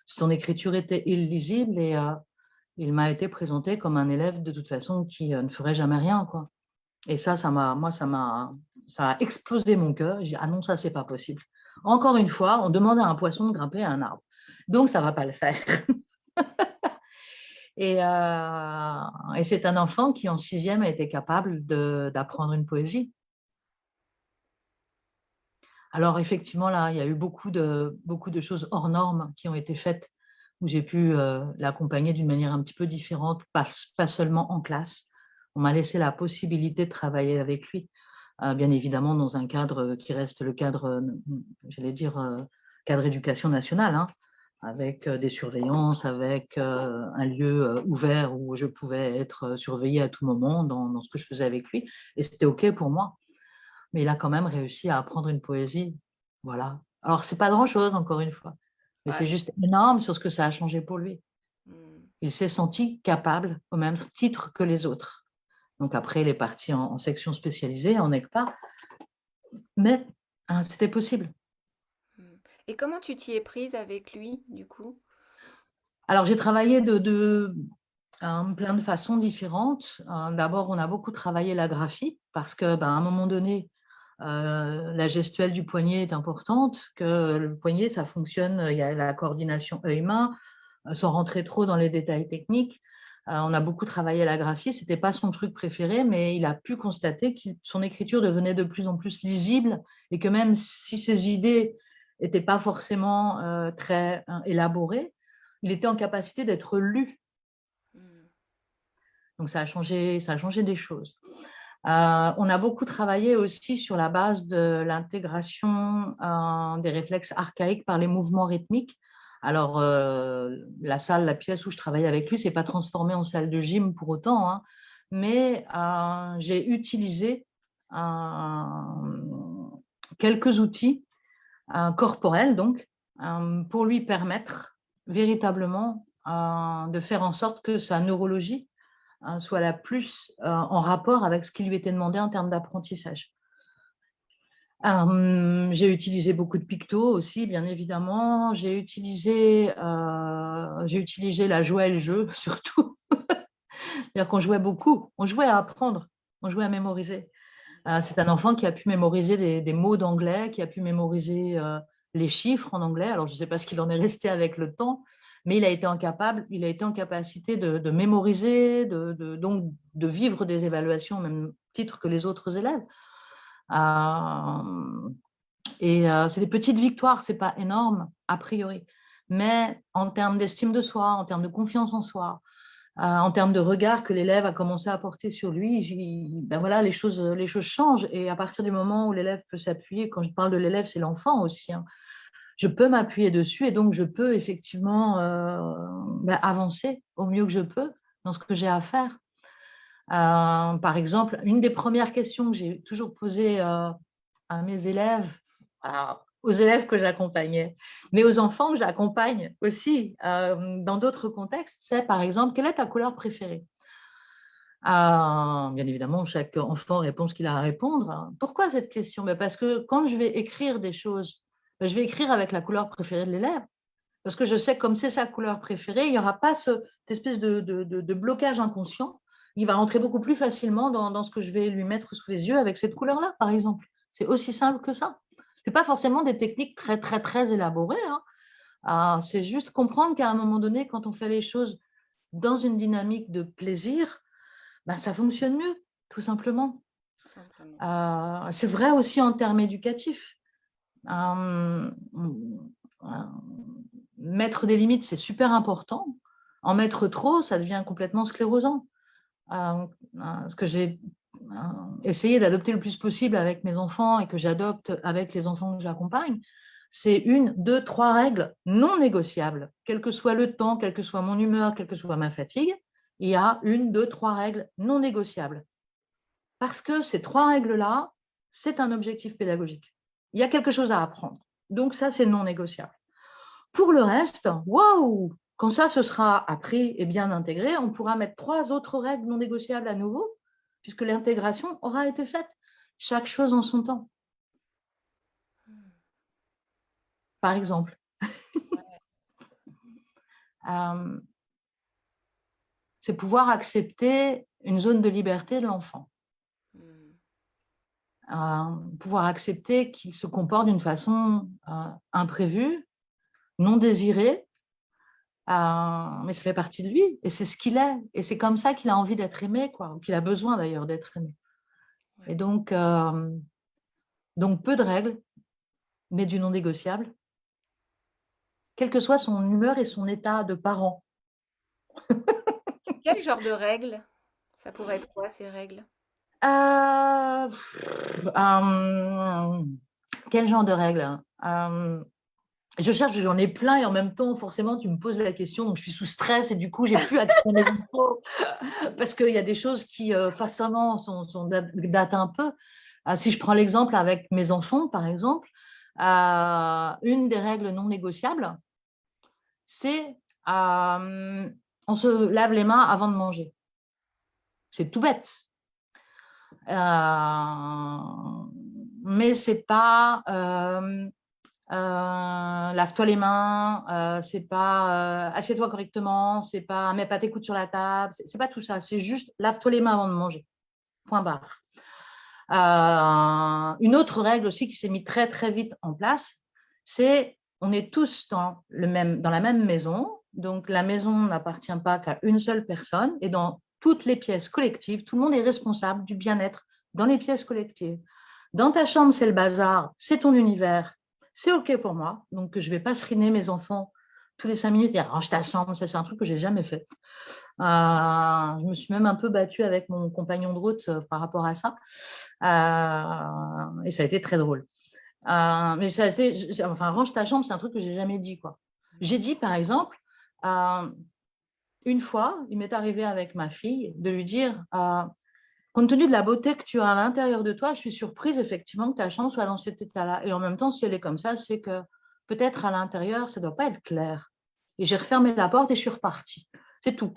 son écriture était illisible et il m'a été présenté comme un élève de toute façon qui ne ferait jamais rien, quoi. Et ça a explosé mon cœur. J'ai dit, ah non, ça, c'est pas possible. Encore une fois, on demande à un poisson de grimper à un arbre. Donc, ça ne va pas le faire. Et c'est un enfant qui, en sixième, a été capable d'apprendre une poésie. Alors, effectivement, là, il y a eu beaucoup de choses hors normes qui ont été faites, où j'ai pu l'accompagner d'une manière un petit peu différente, pas seulement en classe. On m'a laissé la possibilité de travailler avec lui, bien évidemment dans un cadre qui reste le cadre, j'allais dire, cadre éducation nationale, hein, avec des surveillances, avec un lieu ouvert où je pouvais être surveillée à tout moment dans ce que je faisais avec lui. Et c'était OK pour moi. Mais il a quand même réussi à apprendre une poésie. Voilà. Alors, ce n'est pas grand-chose, encore une fois, mais Ouais. c'est juste énorme sur ce que ça a changé pour lui. Mm. Il s'est senti capable au même titre que les autres. Donc après, il est parti en section spécialisée, en ECPA, mais hein, c'était possible. Mm. Et comment tu t'y es prise avec lui, du coup? Alors, j'ai travaillé plein de façons différentes. D'abord, on a beaucoup travaillé la graphie parce qu'à un moment donné, la gestuelle du poignet est importante, que le poignet, ça fonctionne, il y a la coordination œil-main, sans rentrer trop dans les détails techniques. On a beaucoup travaillé la graphie, ce n'était pas son truc préféré, mais il a pu constater que son écriture devenait de plus en plus lisible et que même si ses idées n'étaient pas forcément très élaborées, il était en capacité d'être lu. Mm. Donc ça a changé des choses. On a beaucoup travaillé aussi sur la base de l'intégration des réflexes archaïques par les mouvements rythmiques. Alors, la pièce où je travaille avec lui, ce n'est pas transformé en salle de gym pour autant, hein, mais j'ai utilisé quelques outils corporels, donc, pour lui permettre véritablement de faire en sorte que sa neurologie soit la plus en rapport avec ce qui lui était demandé en termes d'apprentissage. J'ai utilisé beaucoup de pictos aussi, bien évidemment. J'ai utilisé la joie et le jeu, surtout. C'est-à-dire qu'on jouait beaucoup. On jouait à apprendre, on jouait à mémoriser. C'est un enfant qui a pu mémoriser des mots d'anglais, qui a pu mémoriser les chiffres en anglais. Alors, je ne sais pas ce qu'il en est resté avec le temps, mais il a été en capacité de mémoriser, donc de vivre des évaluations au même titre que les autres élèves. C'est des petites victoires, ce n'est pas énorme a priori, mais en termes d'estime de soi, en termes de confiance en soi, en termes de regard que l'élève a commencé à porter sur lui, ben voilà, les choses changent. Et à partir du moment où l'élève peut s'appuyer, quand je parle de l'élève, c'est l'enfant aussi, hein, je peux m'appuyer dessus et donc je peux effectivement avancer au mieux que je peux dans ce que j'ai à faire. Par exemple, une des premières questions que j'ai toujours posées à mes élèves, aux élèves que j'accompagnais, mais aux enfants que j'accompagne aussi dans d'autres contextes, c'est par exemple, quelle est ta couleur préférée? Bien évidemment, chaque enfant répond ce qu'il a à répondre. Pourquoi cette question? Parce que quand je vais écrire des choses, je vais écrire avec la couleur préférée de l'élève. Parce que je sais que comme c'est sa couleur préférée, il n'y aura pas cette espèce de blocage inconscient. Il va rentrer beaucoup plus facilement dans ce que je vais lui mettre sous les yeux avec cette couleur-là, par exemple. C'est aussi simple que ça. Ce n'est pas forcément des techniques très, très, très élaborées, hein. C'est juste comprendre qu'à un moment donné, quand on fait les choses dans une dynamique de plaisir, ça fonctionne mieux, tout simplement. Tout simplement. C'est vrai aussi en termes éducatifs. Mettre des limites, c'est super important. En mettre trop, ça devient complètement sclérosant. Ce que j'ai essayé d'adopter le plus possible avec mes enfants et que j'adopte avec les enfants que j'accompagne, c'est 1, 2, 3 règles non négociables. Quel que soit le temps, quelle que soit mon humeur, quelle que soit ma fatigue, il y a 1, 2, 3 règles non négociables. Parce que ces 3 règles-là, c'est un objectif pédagogique. Il y a quelque chose à apprendre. Donc ça, c'est non négociable. Pour le reste, waouh, quand ça se sera appris et bien intégré, on pourra mettre 3 autres règles non négociables à nouveau, puisque l'intégration aura été faite. Chaque chose en son temps. Par exemple, c'est pouvoir accepter une zone de liberté de l'enfant. pouvoir accepter qu'il se comporte d'une façon imprévue, non désirée, mais ça fait partie de lui et c'est ce qu'il est. Et c'est comme ça qu'il a envie d'être aimé, quoi, ou qu'il a besoin d'ailleurs d'être aimé. Et Ouais. donc peu de règles, mais du non négociable, quelle que soit son humeur et son état de parent. Quel genre de règles? Ça pourrait être quoi ces règles? Euh, euh, quel genre de règles? Je cherche, j'en ai plein et en même temps, forcément, tu me poses la question, donc je suis sous stress et du coup, j'ai plus accès à mes infos parce qu'il y a des choses qui, forcément, datent un peu. Si je prends l'exemple avec mes enfants, par exemple, une des règles non négociables, c'est on se lave les mains avant de manger. C'est tout bête. Mais c'est pas lave-toi les mains, c'est pas assieds-toi correctement, c'est pas mets pas tes coudes sur la table, c'est pas tout ça, c'est juste lave-toi les mains avant de manger. Point barre. Une autre règle aussi qui s'est mise très très vite en place, c'est on est tous dans la même maison, donc la maison n'appartient pas qu'à une seule personne et dans toutes les pièces collectives, tout le monde est responsable du bien-être dans les pièces collectives. Dans ta chambre, c'est le bazar, c'est ton univers, c'est OK pour moi, donc je ne vais pas seriner mes enfants tous les 5 minutes et dire range ta chambre, ça c'est un truc que je n'ai jamais fait. Je me suis même un peu battue avec mon compagnon de route par rapport à ça. Et ça a été très drôle. Mais ça a été, enfin, range ta chambre, c'est un truc que j'ai jamais dit, quoi. J'ai dit, par exemple, une fois, il m'est arrivé avec ma fille de lui dire, compte tenu de la beauté que tu as à l'intérieur de toi, je suis surprise effectivement que ta chambre soit dans cet état-là. Et en même temps, si elle est comme ça, c'est que peut-être à l'intérieur, ça ne doit pas être clair. Et j'ai refermé la porte et je suis repartie. C'est tout.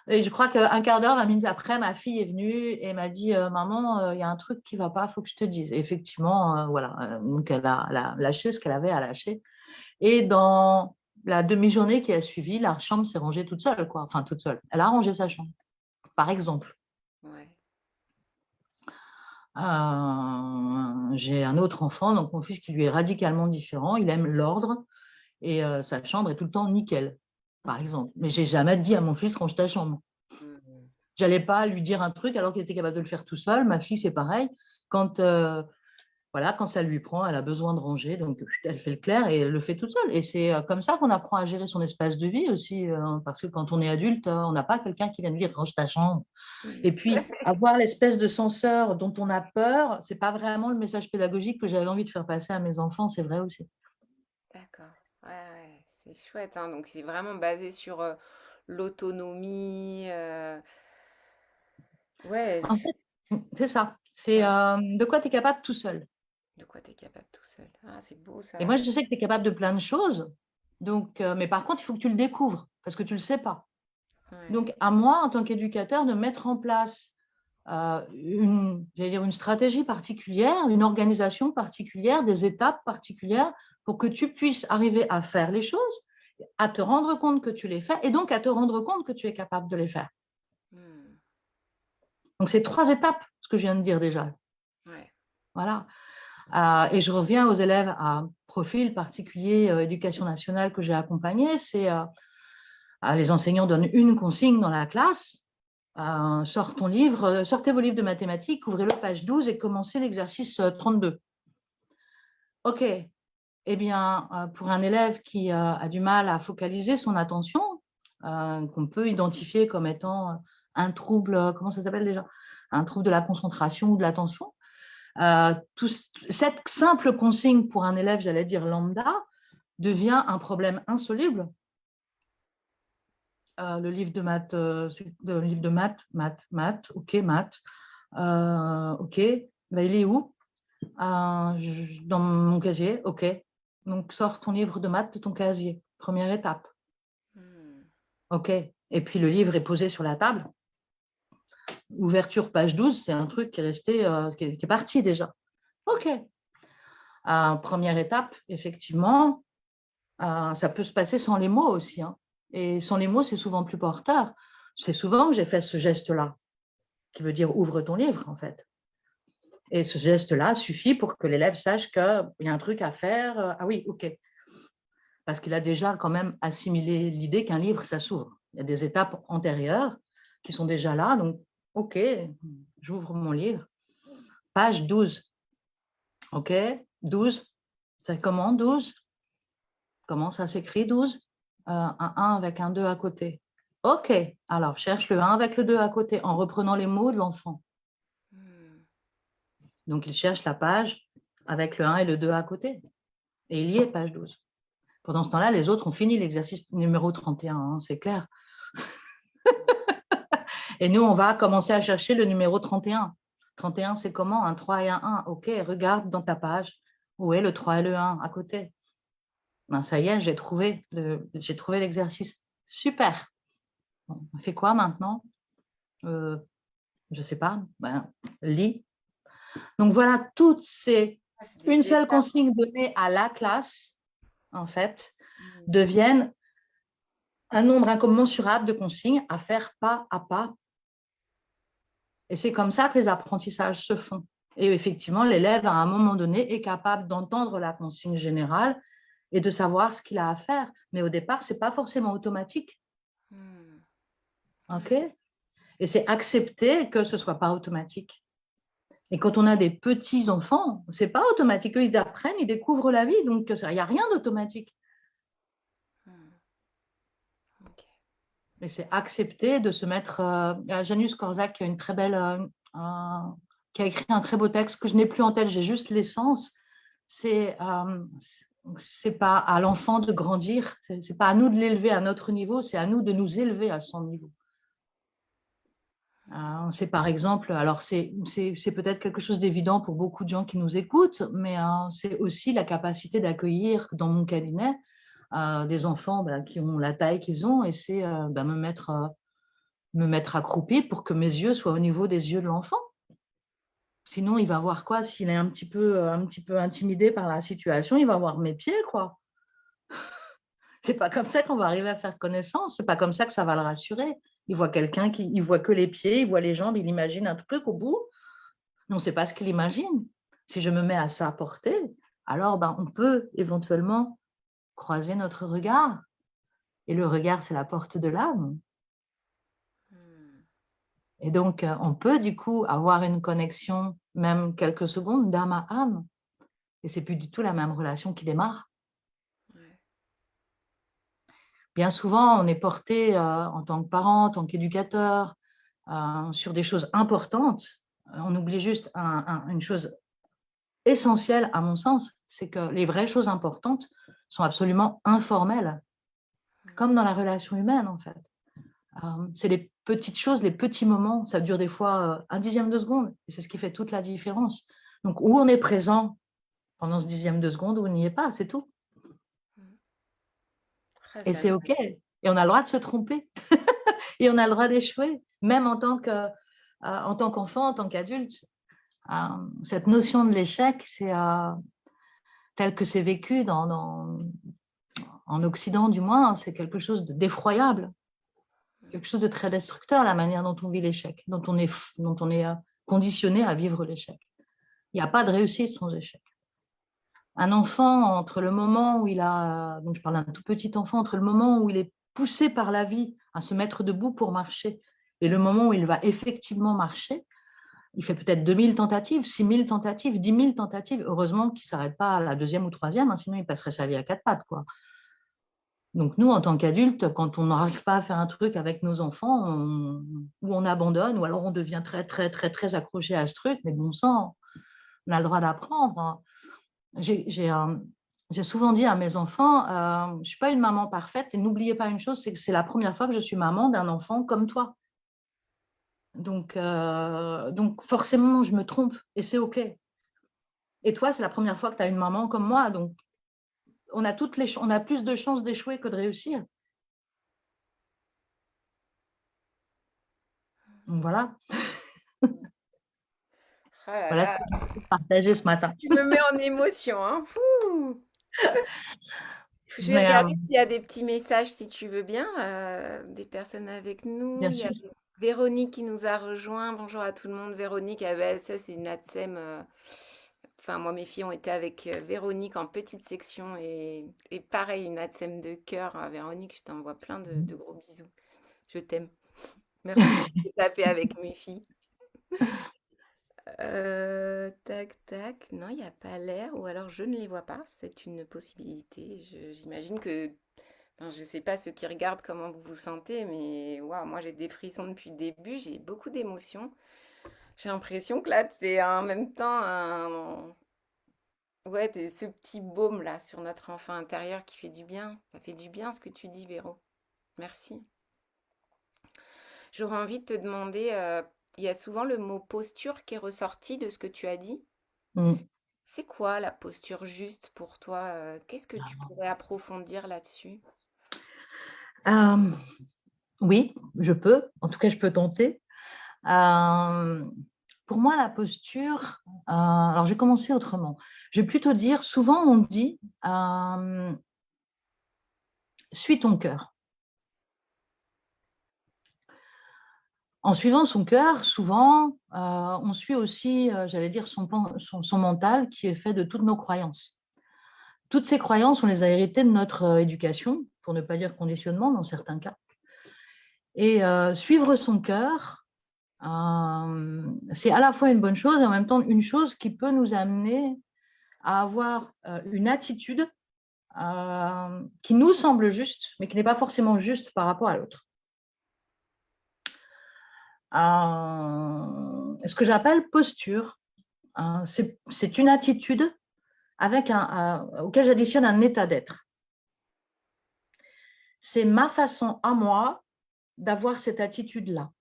Et je crois qu'un quart d'heure, 20 minutes après, ma fille est venue et m'a dit Maman, il y a un truc qui ne va pas, il faut que je te dise. Et effectivement, voilà. Donc, elle a lâché ce qu'elle avait à lâcher. Et dans la demi-journée qui a suivi, la chambre s'est rangée toute seule, quoi. Enfin, toute seule. Elle a rangé sa chambre, par exemple. Ouais. J'ai un autre enfant, donc mon fils qui lui est radicalement différent. Il aime l'ordre et sa chambre est tout le temps nickel, par exemple. Mais j'ai jamais dit à mon fils range ta chambre. Mhm. J'allais pas lui dire un truc alors qu'il était capable de le faire tout seul. Ma fille, c'est pareil. Quand, voilà, quand ça lui prend, elle a besoin de ranger, donc elle fait le clair et elle le fait toute seule. Et c'est comme ça qu'on apprend à gérer son espace de vie aussi, parce que quand on est adulte, on n'a pas quelqu'un qui vient nous dire range ta chambre. Et puis, avoir l'espèce de censeur dont on a peur, c'est pas vraiment le message pédagogique que j'avais envie de faire passer à mes enfants, c'est vrai aussi. D'accord. Ouais, ouais, c'est chouette, hein. Donc c'est vraiment basé sur l'autonomie. Ouais, En fait, c'est ça. C'est ouais. de quoi tu es capable tout seul. De quoi tu es capable tout seul. Ah, c'est beau Et ça. moi, je sais que tu es capable de plein de choses. Donc, mais par contre, il faut que tu le découvres parce que tu ne le sais pas. Ouais. Donc, à moi, en tant qu'éducateur, de mettre en place j'allais dire une stratégie particulière, une organisation particulière, des étapes particulières pour que tu puisses arriver à faire les choses, à te rendre compte que tu les fais et donc à te rendre compte que tu es capable de les faire. Hmm. Donc, c'est 3 étapes, ce que je viens de dire déjà. Ouais. Voilà. Et je reviens aux élèves à profil particulier, éducation nationale que j'ai accompagné, c'est les enseignants donnent une consigne dans la classe. Sortez vos livres de mathématiques, ouvrez-le page 12 et commencez l'exercice 32. OK. Eh bien, pour un élève qui a du mal à focaliser son attention, qu'on peut identifier comme étant un trouble, comment ça s'appelle déjà? Un trouble de la concentration ou de l'attention. Cette simple consigne pour un élève, j'allais dire lambda, devient un problème insoluble. Le livre de maths, ok, maths, ok, bah, il est où? Dans mon casier, ok. Donc, sors ton livre de maths de ton casier, première étape, Hmm. ok. Et puis, le livre est posé sur la table. Ouverture, page 12, c'est un truc qui est resté, qui est parti déjà. Ok. Première étape, effectivement, ça peut se passer sans les mots aussi, hein. Et sans les mots, c'est souvent plus porteur. C'est souvent que j'ai fait ce geste-là. qui veut dire ouvre ton livre, en fait. Et ce geste-là suffit pour que l'élève sache qu'il y a un truc à faire. Ah oui, OK. Parce qu'il a déjà quand même assimilé l'idée qu'un livre, ça s'ouvre. Il y a des étapes antérieures qui sont déjà là. Donc, OK, j'ouvre mon livre. Page 12. OK, 12. Ça comment 12? Comment ça s'écrit 12? Un 1 avec un 2 à côté. OK, alors cherche le 1 avec le 2 à côté en reprenant les mots de l'enfant. Donc, il cherche la page avec le 1 et le 2 à côté. Et il y est, page 12. Pendant ce temps-là, les autres ont fini l'exercice numéro 31, hein, c'est clair. Et nous, on va commencer à chercher le numéro 31. 31, c'est comment? Un 3 et un 1. OK, regarde dans ta page. Où est le 3 et le 1 à côté? Ben, ça y est, j'ai trouvé l'exercice. Super. Bon, on fait quoi maintenant? Je ne sais pas. Ben, lis. Donc voilà, toutes ces... Une seule consigne donnée à la classe, en fait, deviennent un nombre incommensurable de consignes à faire pas à pas. Et c'est comme ça que les apprentissages se font. Et effectivement, l'élève, à un moment donné, est capable d'entendre la consigne générale et de savoir ce qu'il a à faire. Mais au départ, ce n'est pas forcément automatique. OK? Et c'est accepter que ce ne soit pas automatique. Et quand on a des petits-enfants, ce n'est pas automatique. Eux, ils apprennent, ils découvrent la vie. Donc, il n'y a rien d'automatique. Mais c'est accepter de se mettre... Janusz Korczak, qui a une très belle... qui a écrit un très beau texte que je n'ai plus en tête, j'ai juste l'essence. C'est pas à l'enfant de grandir, c'est pas à nous de l'élever à notre niveau, c'est à nous de nous élever à son niveau. C'est par exemple, alors c'est peut-être quelque chose d'évident pour beaucoup de gens qui nous écoutent, mais c'est aussi la capacité d'accueillir dans mon cabinet des enfants qui ont la taille qu'ils ont, et c'est me mettre accroupi pour que mes yeux soient au niveau des yeux de l'enfant. Sinon, il va voir quoi? S'il est un petit peu intimidé par la situation, il va voir mes pieds, quoi. C'est pas comme ça qu'on va arriver à faire connaissance. C'est pas comme ça que ça va le rassurer. Il voit quelqu'un il voit que les pieds, il voit les jambes, il imagine un truc au bout. Non, c'est pas ce qu'il imagine. Si je me mets à sa portée, alors on peut éventuellement croiser notre regard. Et le regard, c'est la porte de l'âme. Et donc, on peut du coup avoir une connexion, même quelques secondes, d'âme à âme. Et c'est plus du tout la même relation qui démarre. Bien souvent, on est porté en tant que parent, en tant qu'éducateur, sur des choses importantes. On oublie juste une chose essentielle, à mon sens, c'est que les vraies choses importantes sont absolument informelles, comme dans la relation humaine, en fait. C'est les petites choses, les petits moments, ça dure des fois un dixième de seconde, et c'est ce qui fait toute la différence. Donc, où on est présent pendant ce dixième de seconde, où on n'y est pas, c'est tout. Et c'est OK. Et on a le droit de se tromper. Et on a le droit d'échouer, même en tant qu'enfant, en tant qu'adulte. Cette notion de l'échec, c'est tel que c'est vécu en Occident, du moins, c'est quelque chose d'effroyable, quelque chose de très destructeur, la manière dont on vit l'échec, dont on est conditionné à vivre l'échec. Il n'y a pas de réussite sans échec. Un enfant, entre le moment où donc je parle d'un tout petit enfant, entre le moment où il est poussé par la vie à se mettre debout pour marcher et le moment où il va effectivement marcher, il fait peut-être 2000 tentatives, 6000 tentatives, 10 000 tentatives. Heureusement qu'il ne s'arrête pas à la deuxième ou troisième, sinon il passerait sa vie à quatre pattes, quoi. Donc nous, en tant qu'adultes, quand on n'arrive pas à faire un truc avec nos enfants, ou on abandonne, ou alors on devient très, très, très, très accroché à ce truc, mais bon sang, on a le droit d'apprendre. J'ai souvent dit à mes enfants, je ne suis pas une maman parfaite, et n'oubliez pas une chose, c'est que c'est la première fois que je suis maman d'un enfant comme toi. Donc forcément, je me trompe, et c'est OK. Et toi, c'est la première fois que tu as une maman comme moi, donc on a plus de chances d'échouer que de réussir. Donc voilà. Voilà ce que je vais partager ce matin. Tu me mets en émotion, hein. Je vais regarder s'il y a des petits messages, si tu veux bien, des personnes avec nous. Bien sûr. Véronique qui nous a rejoint. Bonjour à tout le monde. Véronique, ah ben, ça c'est une ATSEM. Enfin, moi, mes filles ont été avec Véronique en petite section et pareil, une ATSEM de cœur. Véronique, je t'envoie plein de gros bisous. Je t'aime. Merci de taper avec mes filles. Tac, tac. Non, il n'y a pas l'air, ou alors je ne les vois pas. C'est une possibilité. J'imagine que, enfin, je sais pas ceux qui regardent comment vous vous sentez, mais waouh, moi j'ai des frissons depuis le début. J'ai beaucoup d'émotions. J'ai l'impression que là, c'est en même temps ouais, ce petit baume là sur notre enfant intérieur qui fait du bien. Ça fait du bien ce que tu dis, Véro. Merci. J'aurais envie de te demander, il y a souvent le mot posture qui est ressorti de ce que tu as dit. Mm. C'est quoi la posture juste pour toi? Qu'est-ce que tu pourrais approfondir là-dessus? Euh, oui, je peux. En tout cas, je peux tenter. Euh, pour moi, la posture, alors je vais commencer autrement. Je vais plutôt dire, souvent on dit, suis ton cœur. En suivant son cœur, souvent, on suit aussi, j'allais dire, son mental qui est fait de toutes nos croyances. Toutes ces croyances, on les a héritées de notre éducation, pour ne pas dire conditionnement dans certains cas. Et suivre son cœur, c'est à la fois une bonne chose et en même temps une chose qui peut nous amener à avoir une attitude qui nous semble juste, mais qui n'est pas forcément juste par rapport à l'autre. Ce que j'appelle posture, c'est une attitude auquel j'additionne un état d'être. C'est ma façon à moi d'avoir cette attitude-là.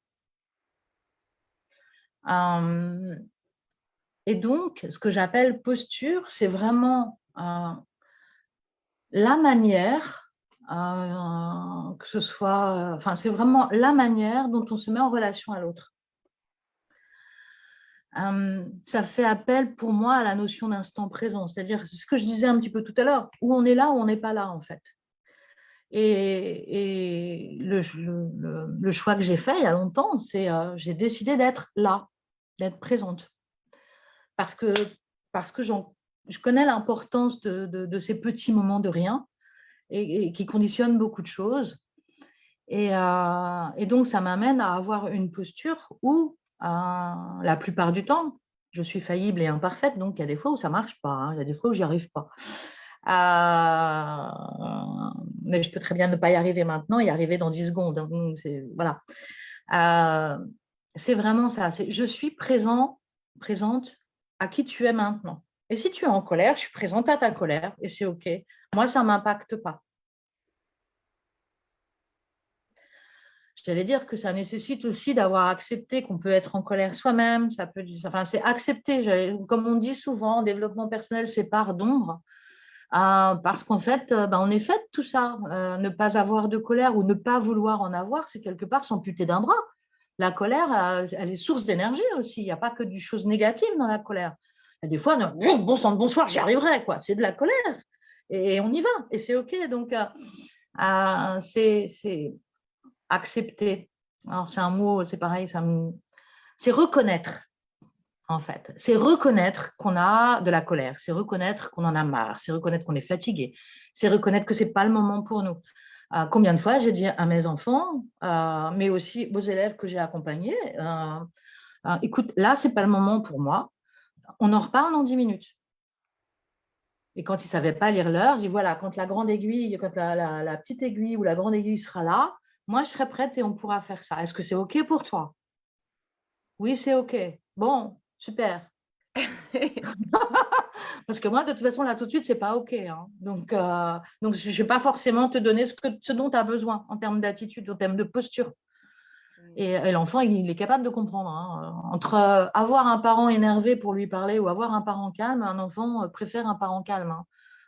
Et donc, ce que j'appelle posture, c'est vraiment la manière, que ce soit, enfin, c'est vraiment la manière dont on se met en relation à l'autre. Ça fait appel pour moi à la notion d'instant présent, c'est-à-dire ce que je disais un petit peu tout à l'heure, où on est là, où on n'est pas là en fait. Et le choix que j'ai fait il y a longtemps, c'est j'ai décidé d'être là, d'être présente, parce que, parce que je connais l'importance de ces petits moments de rien et qui conditionnent beaucoup de choses. Et donc, ça m'amène à avoir une posture où, la plupart du temps, je suis faillible et imparfaite, donc il y a des fois où ça ne marche pas, hein, il y a des fois où j'y arrive pas. Mais je peux très bien ne pas y arriver maintenant et y arriver dans 10 secondes. Hein, voilà. C'est vraiment ça. Je suis présente à qui tu es maintenant. Et si tu es en colère, je suis présente à ta colère et c'est OK. Moi, ça ne m'impacte pas. J'allais dire que ça nécessite aussi d'avoir accepté qu'on peut être en colère soi-même. Enfin, c'est accepter. Comme on dit souvent, développement personnel, c'est part d'ombre. Parce qu'en fait, on est fait de tout ça. Ne pas avoir de colère ou ne pas vouloir en avoir, c'est quelque part s'amputer d'un bras. La colère, elle est source d'énergie aussi. Il n'y a pas que des choses négatives dans la colère. Il y a des fois, bon sang de bonsoir, j'y arriverai, quoi. C'est de la colère. Et on y va. Et c'est OK. Donc, c'est accepter. Alors, c'est un mot, c'est pareil, c'est reconnaître, en fait. C'est reconnaître qu'on a de la colère, c'est reconnaître qu'on en a marre, c'est reconnaître qu'on est fatigué, c'est reconnaître que ce n'est pas le moment pour nous. Combien de fois j'ai dit à mes enfants, mais aussi aux élèves que j'ai accompagnés, écoute, là, ce n'est pas le moment pour moi, on en reparle dans 10 minutes. Et quand ils ne savaient pas lire l'heure, je dis voilà, quand la grande aiguille, quand la petite aiguille ou la grande aiguille sera là, moi, je serai prête et on pourra faire ça. Est-ce que c'est OK pour toi? Oui, c'est OK. Bon, super. Parce que moi, de toute façon, là, tout de suite, c'est pas OK. Hein. Donc, je ne vais pas forcément te donner ce dont tu as besoin en termes d'attitude, en termes de posture. Et l'enfant, il est capable de comprendre. Hein. Entre avoir un parent énervé pour lui parler ou avoir un parent calme, un enfant préfère un parent calme. Hein.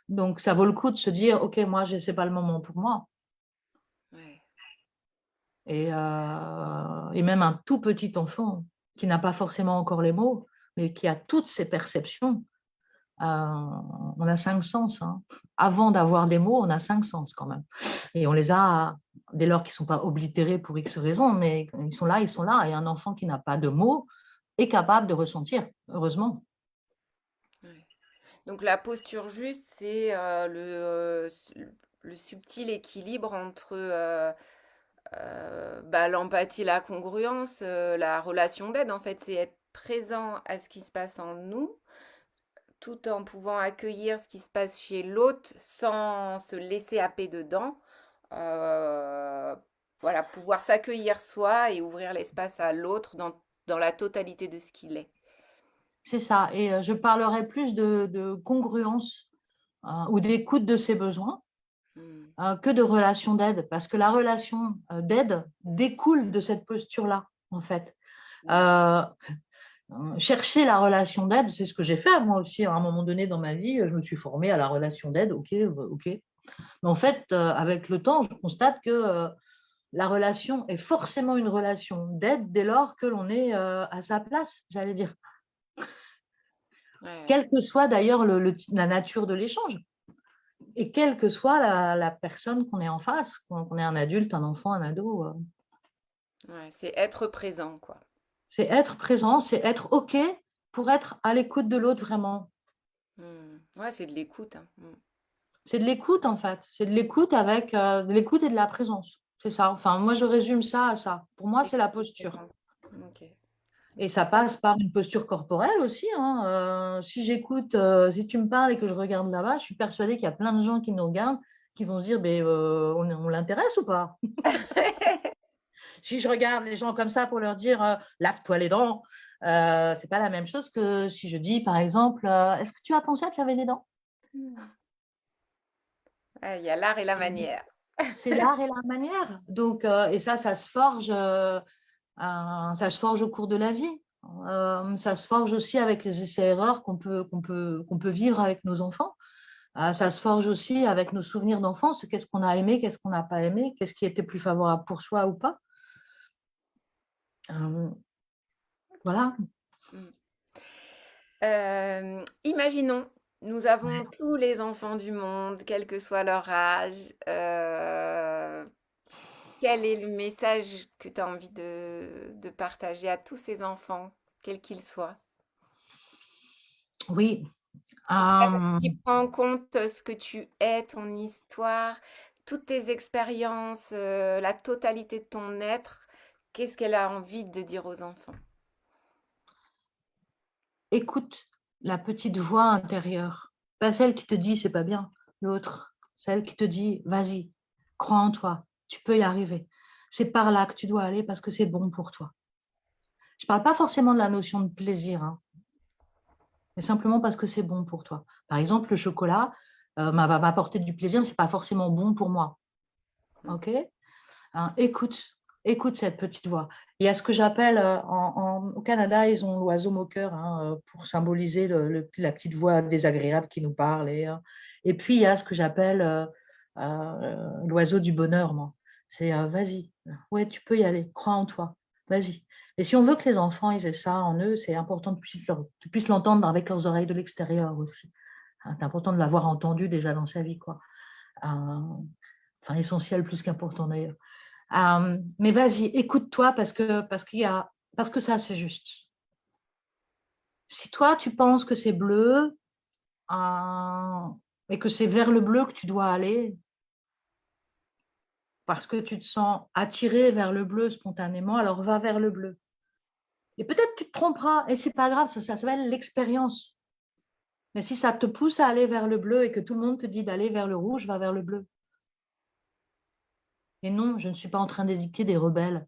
Donc, ça vaut le coup de se dire, OK, moi, ce n'est pas le moment pour moi. Ouais. Et même un tout petit enfant qui n'a pas forcément encore les mots, mais qui a toutes ses perceptions, On a 5 sens, hein. Avant d'avoir des mots, on a 5 sens quand même. Et on les a dès lors qu'ils ne sont pas oblitérés pour X raisons, mais ils sont là, ils sont là. Et un enfant qui n'a pas de mots est capable de ressentir, heureusement. Ouais. Donc la posture juste, c'est le subtil équilibre entre bah, l'empathie, la congruence, la relation d'aide. En fait, c'est être présent à ce qui se passe en nous, tout en pouvant accueillir ce qui se passe chez l'autre sans se laisser happer dedans. Euh, voilà, pouvoir s'accueillir soi et ouvrir l'espace à l'autre dans la totalité de ce qu'il est. C'est ça. Et je parlerai plus de congruence ou d'écoute de ses besoins Hmm. que de relation d'aide, parce que la relation d'aide découle de cette posture-là, en fait. Hmm. Euh, Chercher la relation d'aide, c'est ce que j'ai fait moi aussi à un moment donné dans ma vie. Je me suis formée à la relation d'aide, ok, ok. Mais en fait, avec le temps, je constate que la relation est forcément une relation d'aide dès lors que l'on est à sa place, j'allais dire. Ouais, Quelle que soit d'ailleurs la nature de l'échange et quelle que soit la personne qu'on est en face, qu'on est un adulte, un enfant, un ado. ouais, c'est être présent, quoi. C'est être présent, c'est être OK pour être à l'écoute de l'autre vraiment. Hmm. Ouais, c'est de l'écoute, hein. Hmm. C'est de l'écoute en fait. C'est de l'écoute avec de l'écoute et de la présence. C'est ça. Enfin, moi, je résume ça à ça. Pour moi, c'est la Écoute et posture. présence. Ok. Et ça passe par une posture corporelle aussi, hein. Si j'écoute, si tu me parles et que je regarde là-bas, je suis persuadée qu'il y a plein de gens qui nous regardent, qui vont se dire, ben, on l'intéresse ou pas? Si je regarde les gens comme ça pour leur dire, lave-toi les dents, c'est pas la même chose que si je dis, par exemple, est-ce que tu as pensé à te laver les dents? Hmm. Ouais, il y a l'art et la manière. C'est l'art et la manière. Donc, et ça se forge, ça se forge au cours de la vie. Ça se forge aussi avec les essais-erreurs qu'on peut vivre avec nos enfants. Ça se forge aussi avec nos souvenirs d'enfance. Qu'est-ce qu'on a aimé, qu'est-ce qu'on n'a pas aimé, qu'est-ce qui était plus favorable pour soi ou pas. Euh, voilà. Hmm. Imaginons, nous avons tous les enfants du monde, quel que soit leur âge. Quel est le message que tu as envie de partager à tous ces enfants, quels qu'ils soient, Oui. Euh, qui prend en compte ce que tu es, ton histoire, toutes tes expériences, la totalité de ton être? Qu'est-ce qu'elle a envie de dire aux enfants? Écoute la petite voix intérieure. Pas celle qui te dit c'est pas bien, l'autre. Celle qui te dit vas-y, crois en toi, tu peux y arriver. C'est par là que tu dois aller parce que c'est bon pour toi. Je ne parle pas forcément de la notion de plaisir, hein, mais simplement parce que c'est bon pour toi. Par exemple, le chocolat va m'apporter du plaisir, mais ce n'est pas forcément bon pour moi. Mm. OK? Hein, écoute cette petite voix. Il y a ce que j'appelle, au Canada, ils ont l'oiseau moqueur, hein, pour symboliser la petite voix désagréable qui nous parle. Et puis, il y a ce que j'appelle l'oiseau du bonheur, moi. C'est vas-y, ouais, tu peux y aller, crois en toi, vas-y. Et si on veut que les enfants ils aient ça en eux, c'est important qu'ils puissent l'entendre avec leurs oreilles de l'extérieur aussi. Hein, c'est important de l'avoir entendu déjà dans sa vie, quoi. Euh, enfin, essentiel plus qu'important d'ailleurs. Mais vas-y, écoute-toi parce que ça, c'est juste. Si toi, tu penses que c'est bleu et que c'est vers le bleu que tu dois aller, parce que tu te sens attiré vers le bleu spontanément, alors va vers le bleu. Et peut-être tu te tromperas, et c'est pas grave, ça s'appelle l'expérience. Mais si ça te pousse à aller vers le bleu et que tout le monde te dit d'aller vers le rouge, va vers le bleu. Et non, je ne suis pas en train d'éduquer des rebelles,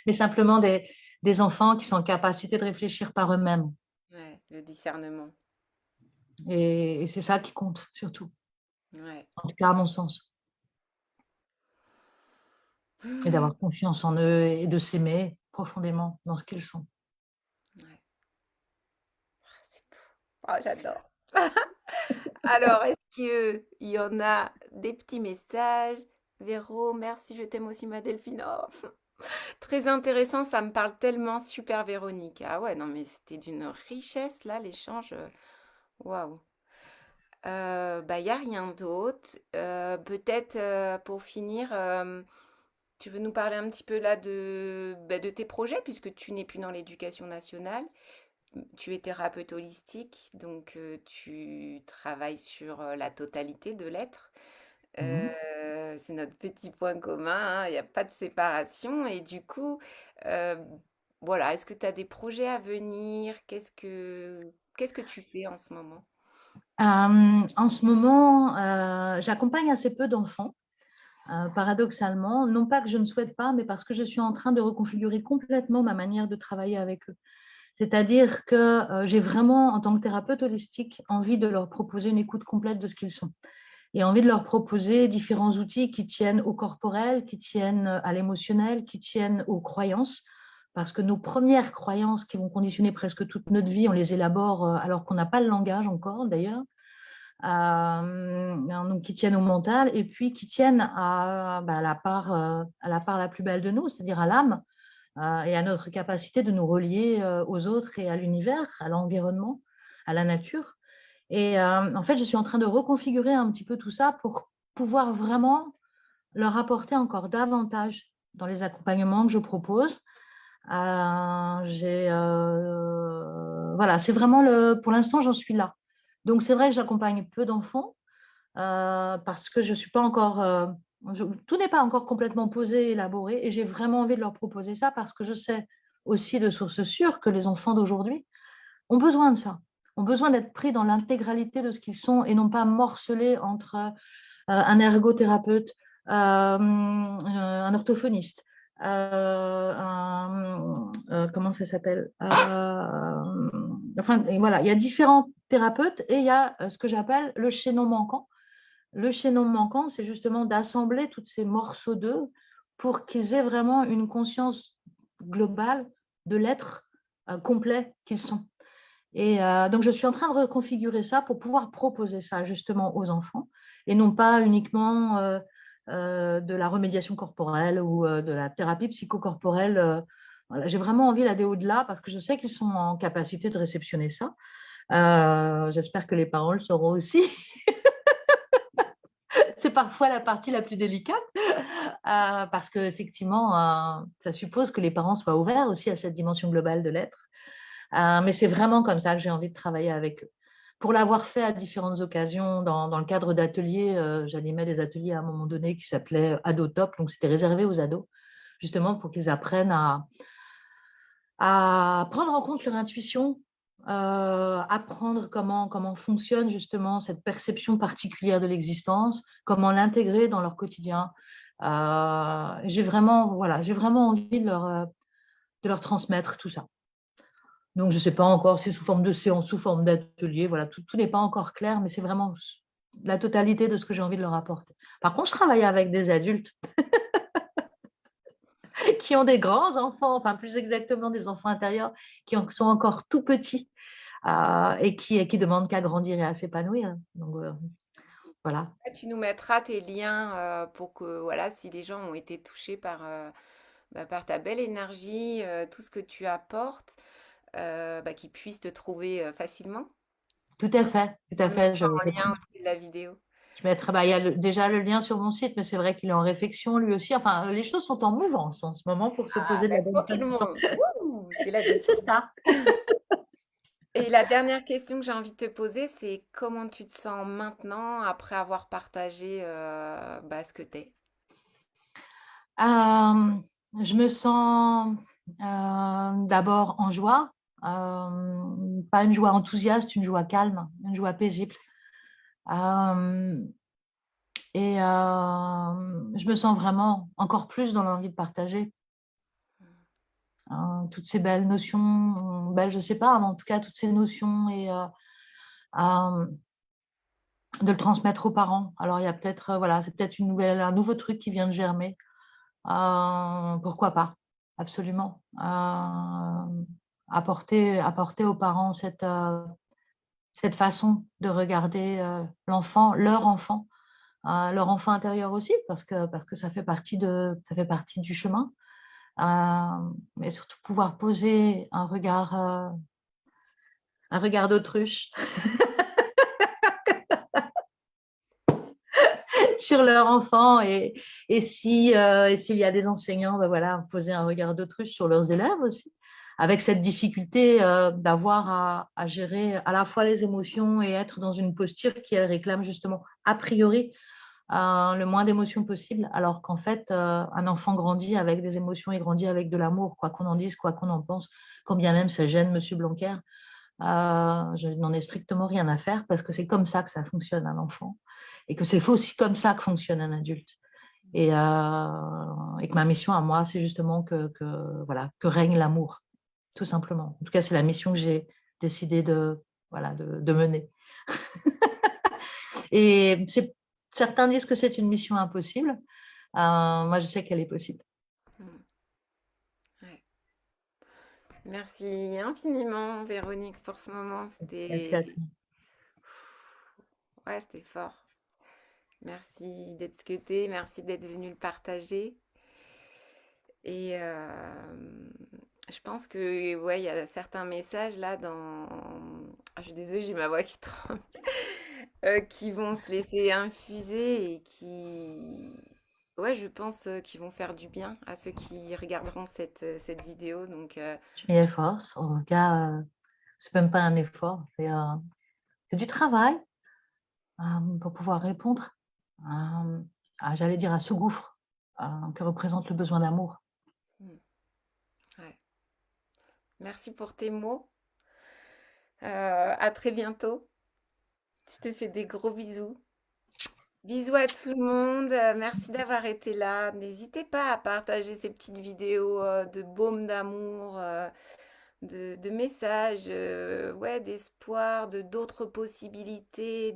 mais simplement des enfants qui sont en capacité de réfléchir par eux-mêmes. Ouais, le discernement. Et c'est ça qui compte, surtout, Ouais. en tout cas à mon sens. Et d'avoir confiance en eux et de s'aimer profondément dans ce qu'ils sont. Ouais. Ah, c'est beau. Oh, j'adore. Alors, est-ce qu'il y en a des petits messages? Véro, merci, je t'aime aussi, ma Delphine. Oh, très intéressant, ça me parle tellement. Super Véronique. Ah ouais, non, mais c'était d'une richesse là, l'échange. Waouh. Bah, y a rien d'autre. Peut-être pour finir, tu veux nous parler un petit peu là de tes projets, puisque tu n'es plus dans l'éducation nationale. Tu es thérapeute holistique, donc tu travailles sur la totalité de l'être. Mhm. C'est notre petit point commun, hein, il n'y a pas de séparation. Et du coup, euh, voilà, est-ce que tu as des projets à venir? Qu'est-ce que tu fais en ce moment? En ce moment, j'accompagne assez peu d'enfants, paradoxalement. Non pas que je ne souhaite pas, mais parce que je suis en train de reconfigurer complètement ma manière de travailler avec eux. C'est-à-dire que j'ai vraiment, en tant que thérapeute holistique, envie de leur proposer une écoute complète de ce qu'ils sont et envie de leur proposer différents outils qui tiennent au corporel, qui tiennent à l'émotionnel, qui tiennent aux croyances. Parce que nos premières croyances qui vont conditionner presque toute notre vie, on les élabore alors qu'on n'a pas le langage encore d'ailleurs, donc qui tiennent au mental et puis qui tiennent à la part la plus belle de nous, c'est-à-dire à l'âme et à notre capacité de nous relier aux autres et à l'univers, à l'environnement, à la nature. Et en fait, je suis en train de reconfigurer un petit peu tout ça pour pouvoir vraiment leur apporter encore davantage dans les accompagnements que je propose. Voilà, c'est vraiment pour l'instant, j'en suis là. Donc, c'est vrai que j'accompagne peu d'enfants parce que je suis pas encore, tout n'est pas encore complètement posé, élaboré, et j'ai vraiment envie de leur proposer ça parce que je sais aussi de sources sûres que les enfants d'aujourd'hui ont besoin de ça, ont besoin d'être pris dans l'intégralité de ce qu'ils sont et non pas morcelés entre un ergothérapeute, un orthophoniste, comment ça s'appelle enfin, voilà, il y a différents thérapeutes et il y a ce que j'appelle le chaînon manquant. Le chaînon manquant, c'est justement d'assembler tous ces morceaux d'eux pour qu'ils aient vraiment une conscience globale de l'être complet qu'ils sont. Et donc, je suis en train de reconfigurer ça pour pouvoir proposer ça justement aux enfants et non pas uniquement de la remédiation corporelle ou de la thérapie psychocorporelle. Voilà. J'ai vraiment envie d'aller au-delà parce que je sais qu'ils sont en capacité de réceptionner ça. J'espère que les parents le sauront aussi. C'est parfois la partie la plus délicate parce qu'effectivement, ça suppose que les parents soient ouverts aussi à cette dimension globale de l'être. Mais c'est vraiment comme ça que j'ai envie de travailler avec eux. Pour l'avoir fait à différentes occasions, dans le cadre d'ateliers, j'animais des ateliers à un moment donné qui s'appelaient Adotop, donc c'était réservé aux ados, justement pour qu'ils apprennent à prendre en compte leur intuition, apprendre comment fonctionne justement cette perception particulière de l'existence, comment l'intégrer dans leur quotidien. Voilà, j'ai vraiment envie de leur transmettre tout ça. Donc, je ne sais pas encore si c'est sous forme de séance, sous forme d'atelier. Voilà, tout n'est pas encore clair, mais c'est vraiment la totalité de ce que j'ai envie de leur apporter. Par contre, je travaille avec des adultes qui ont des grands enfants, enfin plus exactement des enfants intérieurs qui sont encore tout petits et qui demandent qu'à grandir et à s'épanouir. Donc, voilà. Ah, tu nous mettras tes liens pour que, voilà, si les gens ont été touchés par ta belle énergie, tout ce que tu apportes, bah, qu'ils puissent te trouver facilement. Tout à fait, tout Je à le fait. mettrai en lien au-dessus de la vidéo. Je mettrai, bah, il y a déjà le lien sur mon site, mais c'est vrai qu'il est en réflexion lui aussi. Enfin, les choses sont en mouvance en ce moment pour se Ah, poser de bah, la bonne pour tout le façon. monde. Wouh, c'est la vie. C'est ça. Et la dernière question que j'ai envie de te poser, c'est comment tu te sens maintenant après avoir partagé bah, ce que t'es? Euh, je me sens d'abord en joie, pas une joie enthousiaste, une joie calme, une joie paisible. Euh, et je me sens vraiment encore plus dans l'envie de partager toutes ces belles notions, belles, je ne sais pas, mais en tout cas toutes ces notions et euh, de le transmettre aux parents. Alors il y a peut-être, voilà, c'est peut-être un nouveau truc qui vient de germer. Pourquoi pas? Absolument. Apporter aux parents cette façon de regarder l'enfant, leur enfant intérieur aussi, parce que ça fait partie du chemin. mais surtout pouvoir poser un regard d'autruche sur leur enfant et si, et s'il y a des enseignants, ben voilà, poser un regard d'autruche sur leurs élèves aussi, avec cette difficulté d'avoir à gérer à la fois les émotions et être dans une posture qui elle réclame justement a priori le moins d'émotions possible, alors qu'en fait, un enfant grandit avec des émotions et grandit avec de l'amour, quoi qu'on en dise, quoi qu'on en pense, quand bien même ça gêne Monsieur Blanquer. Je n'en ai strictement rien à faire parce que c'est comme ça que ça fonctionne un enfant et que c'est aussi comme ça que fonctionne un adulte. Et que ma mission à moi, c'est justement voilà, que règne l'amour, tout simplement. En tout cas, c'est la mission que j'ai décidé voilà, de mener. Et certains disent que c'est une mission impossible. Moi, je sais qu'elle est possible. Mm. Ouais. Merci infiniment, Véronique, pour ce moment. Merci à toi. Ouais, c'était fort. Merci d'être ce que t'es, merci d'être venu le partager. Et je pense que ouais, il y a certains messages là dans. Ah, je suis désolée, j'ai ma voix qui tremble. Qui vont se laisser infuser et qui, ouais, je pense qu'ils vont faire du bien à ceux qui regarderont cette vidéo. Donc, Je m'y efforce. En tout cas, c'est même pas un effort. C'est du travail pour pouvoir répondre j'allais dire, à ce gouffre que représente le besoin d'amour. ouais. Merci pour tes mots. À très bientôt. Je te fais des gros bisous. Bisous à tout le monde. Merci d'avoir été là. N'hésitez pas à partager ces petites vidéos de baume d'amour, de messages, ouais, d'espoir, de d'autres possibilités,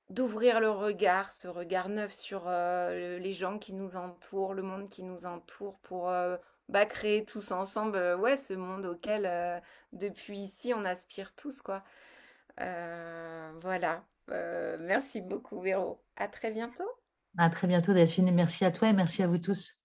d'ouvrir le regard, ce regard neuf sur les gens qui nous entourent, le monde qui nous entoure, pour bah, créer tous ensemble, ouais, ce monde auquel depuis ici on aspire tous, quoi. Voilà. Merci beaucoup, Véro. À très bientôt. À très bientôt, Delphine. Merci à toi et merci à vous tous.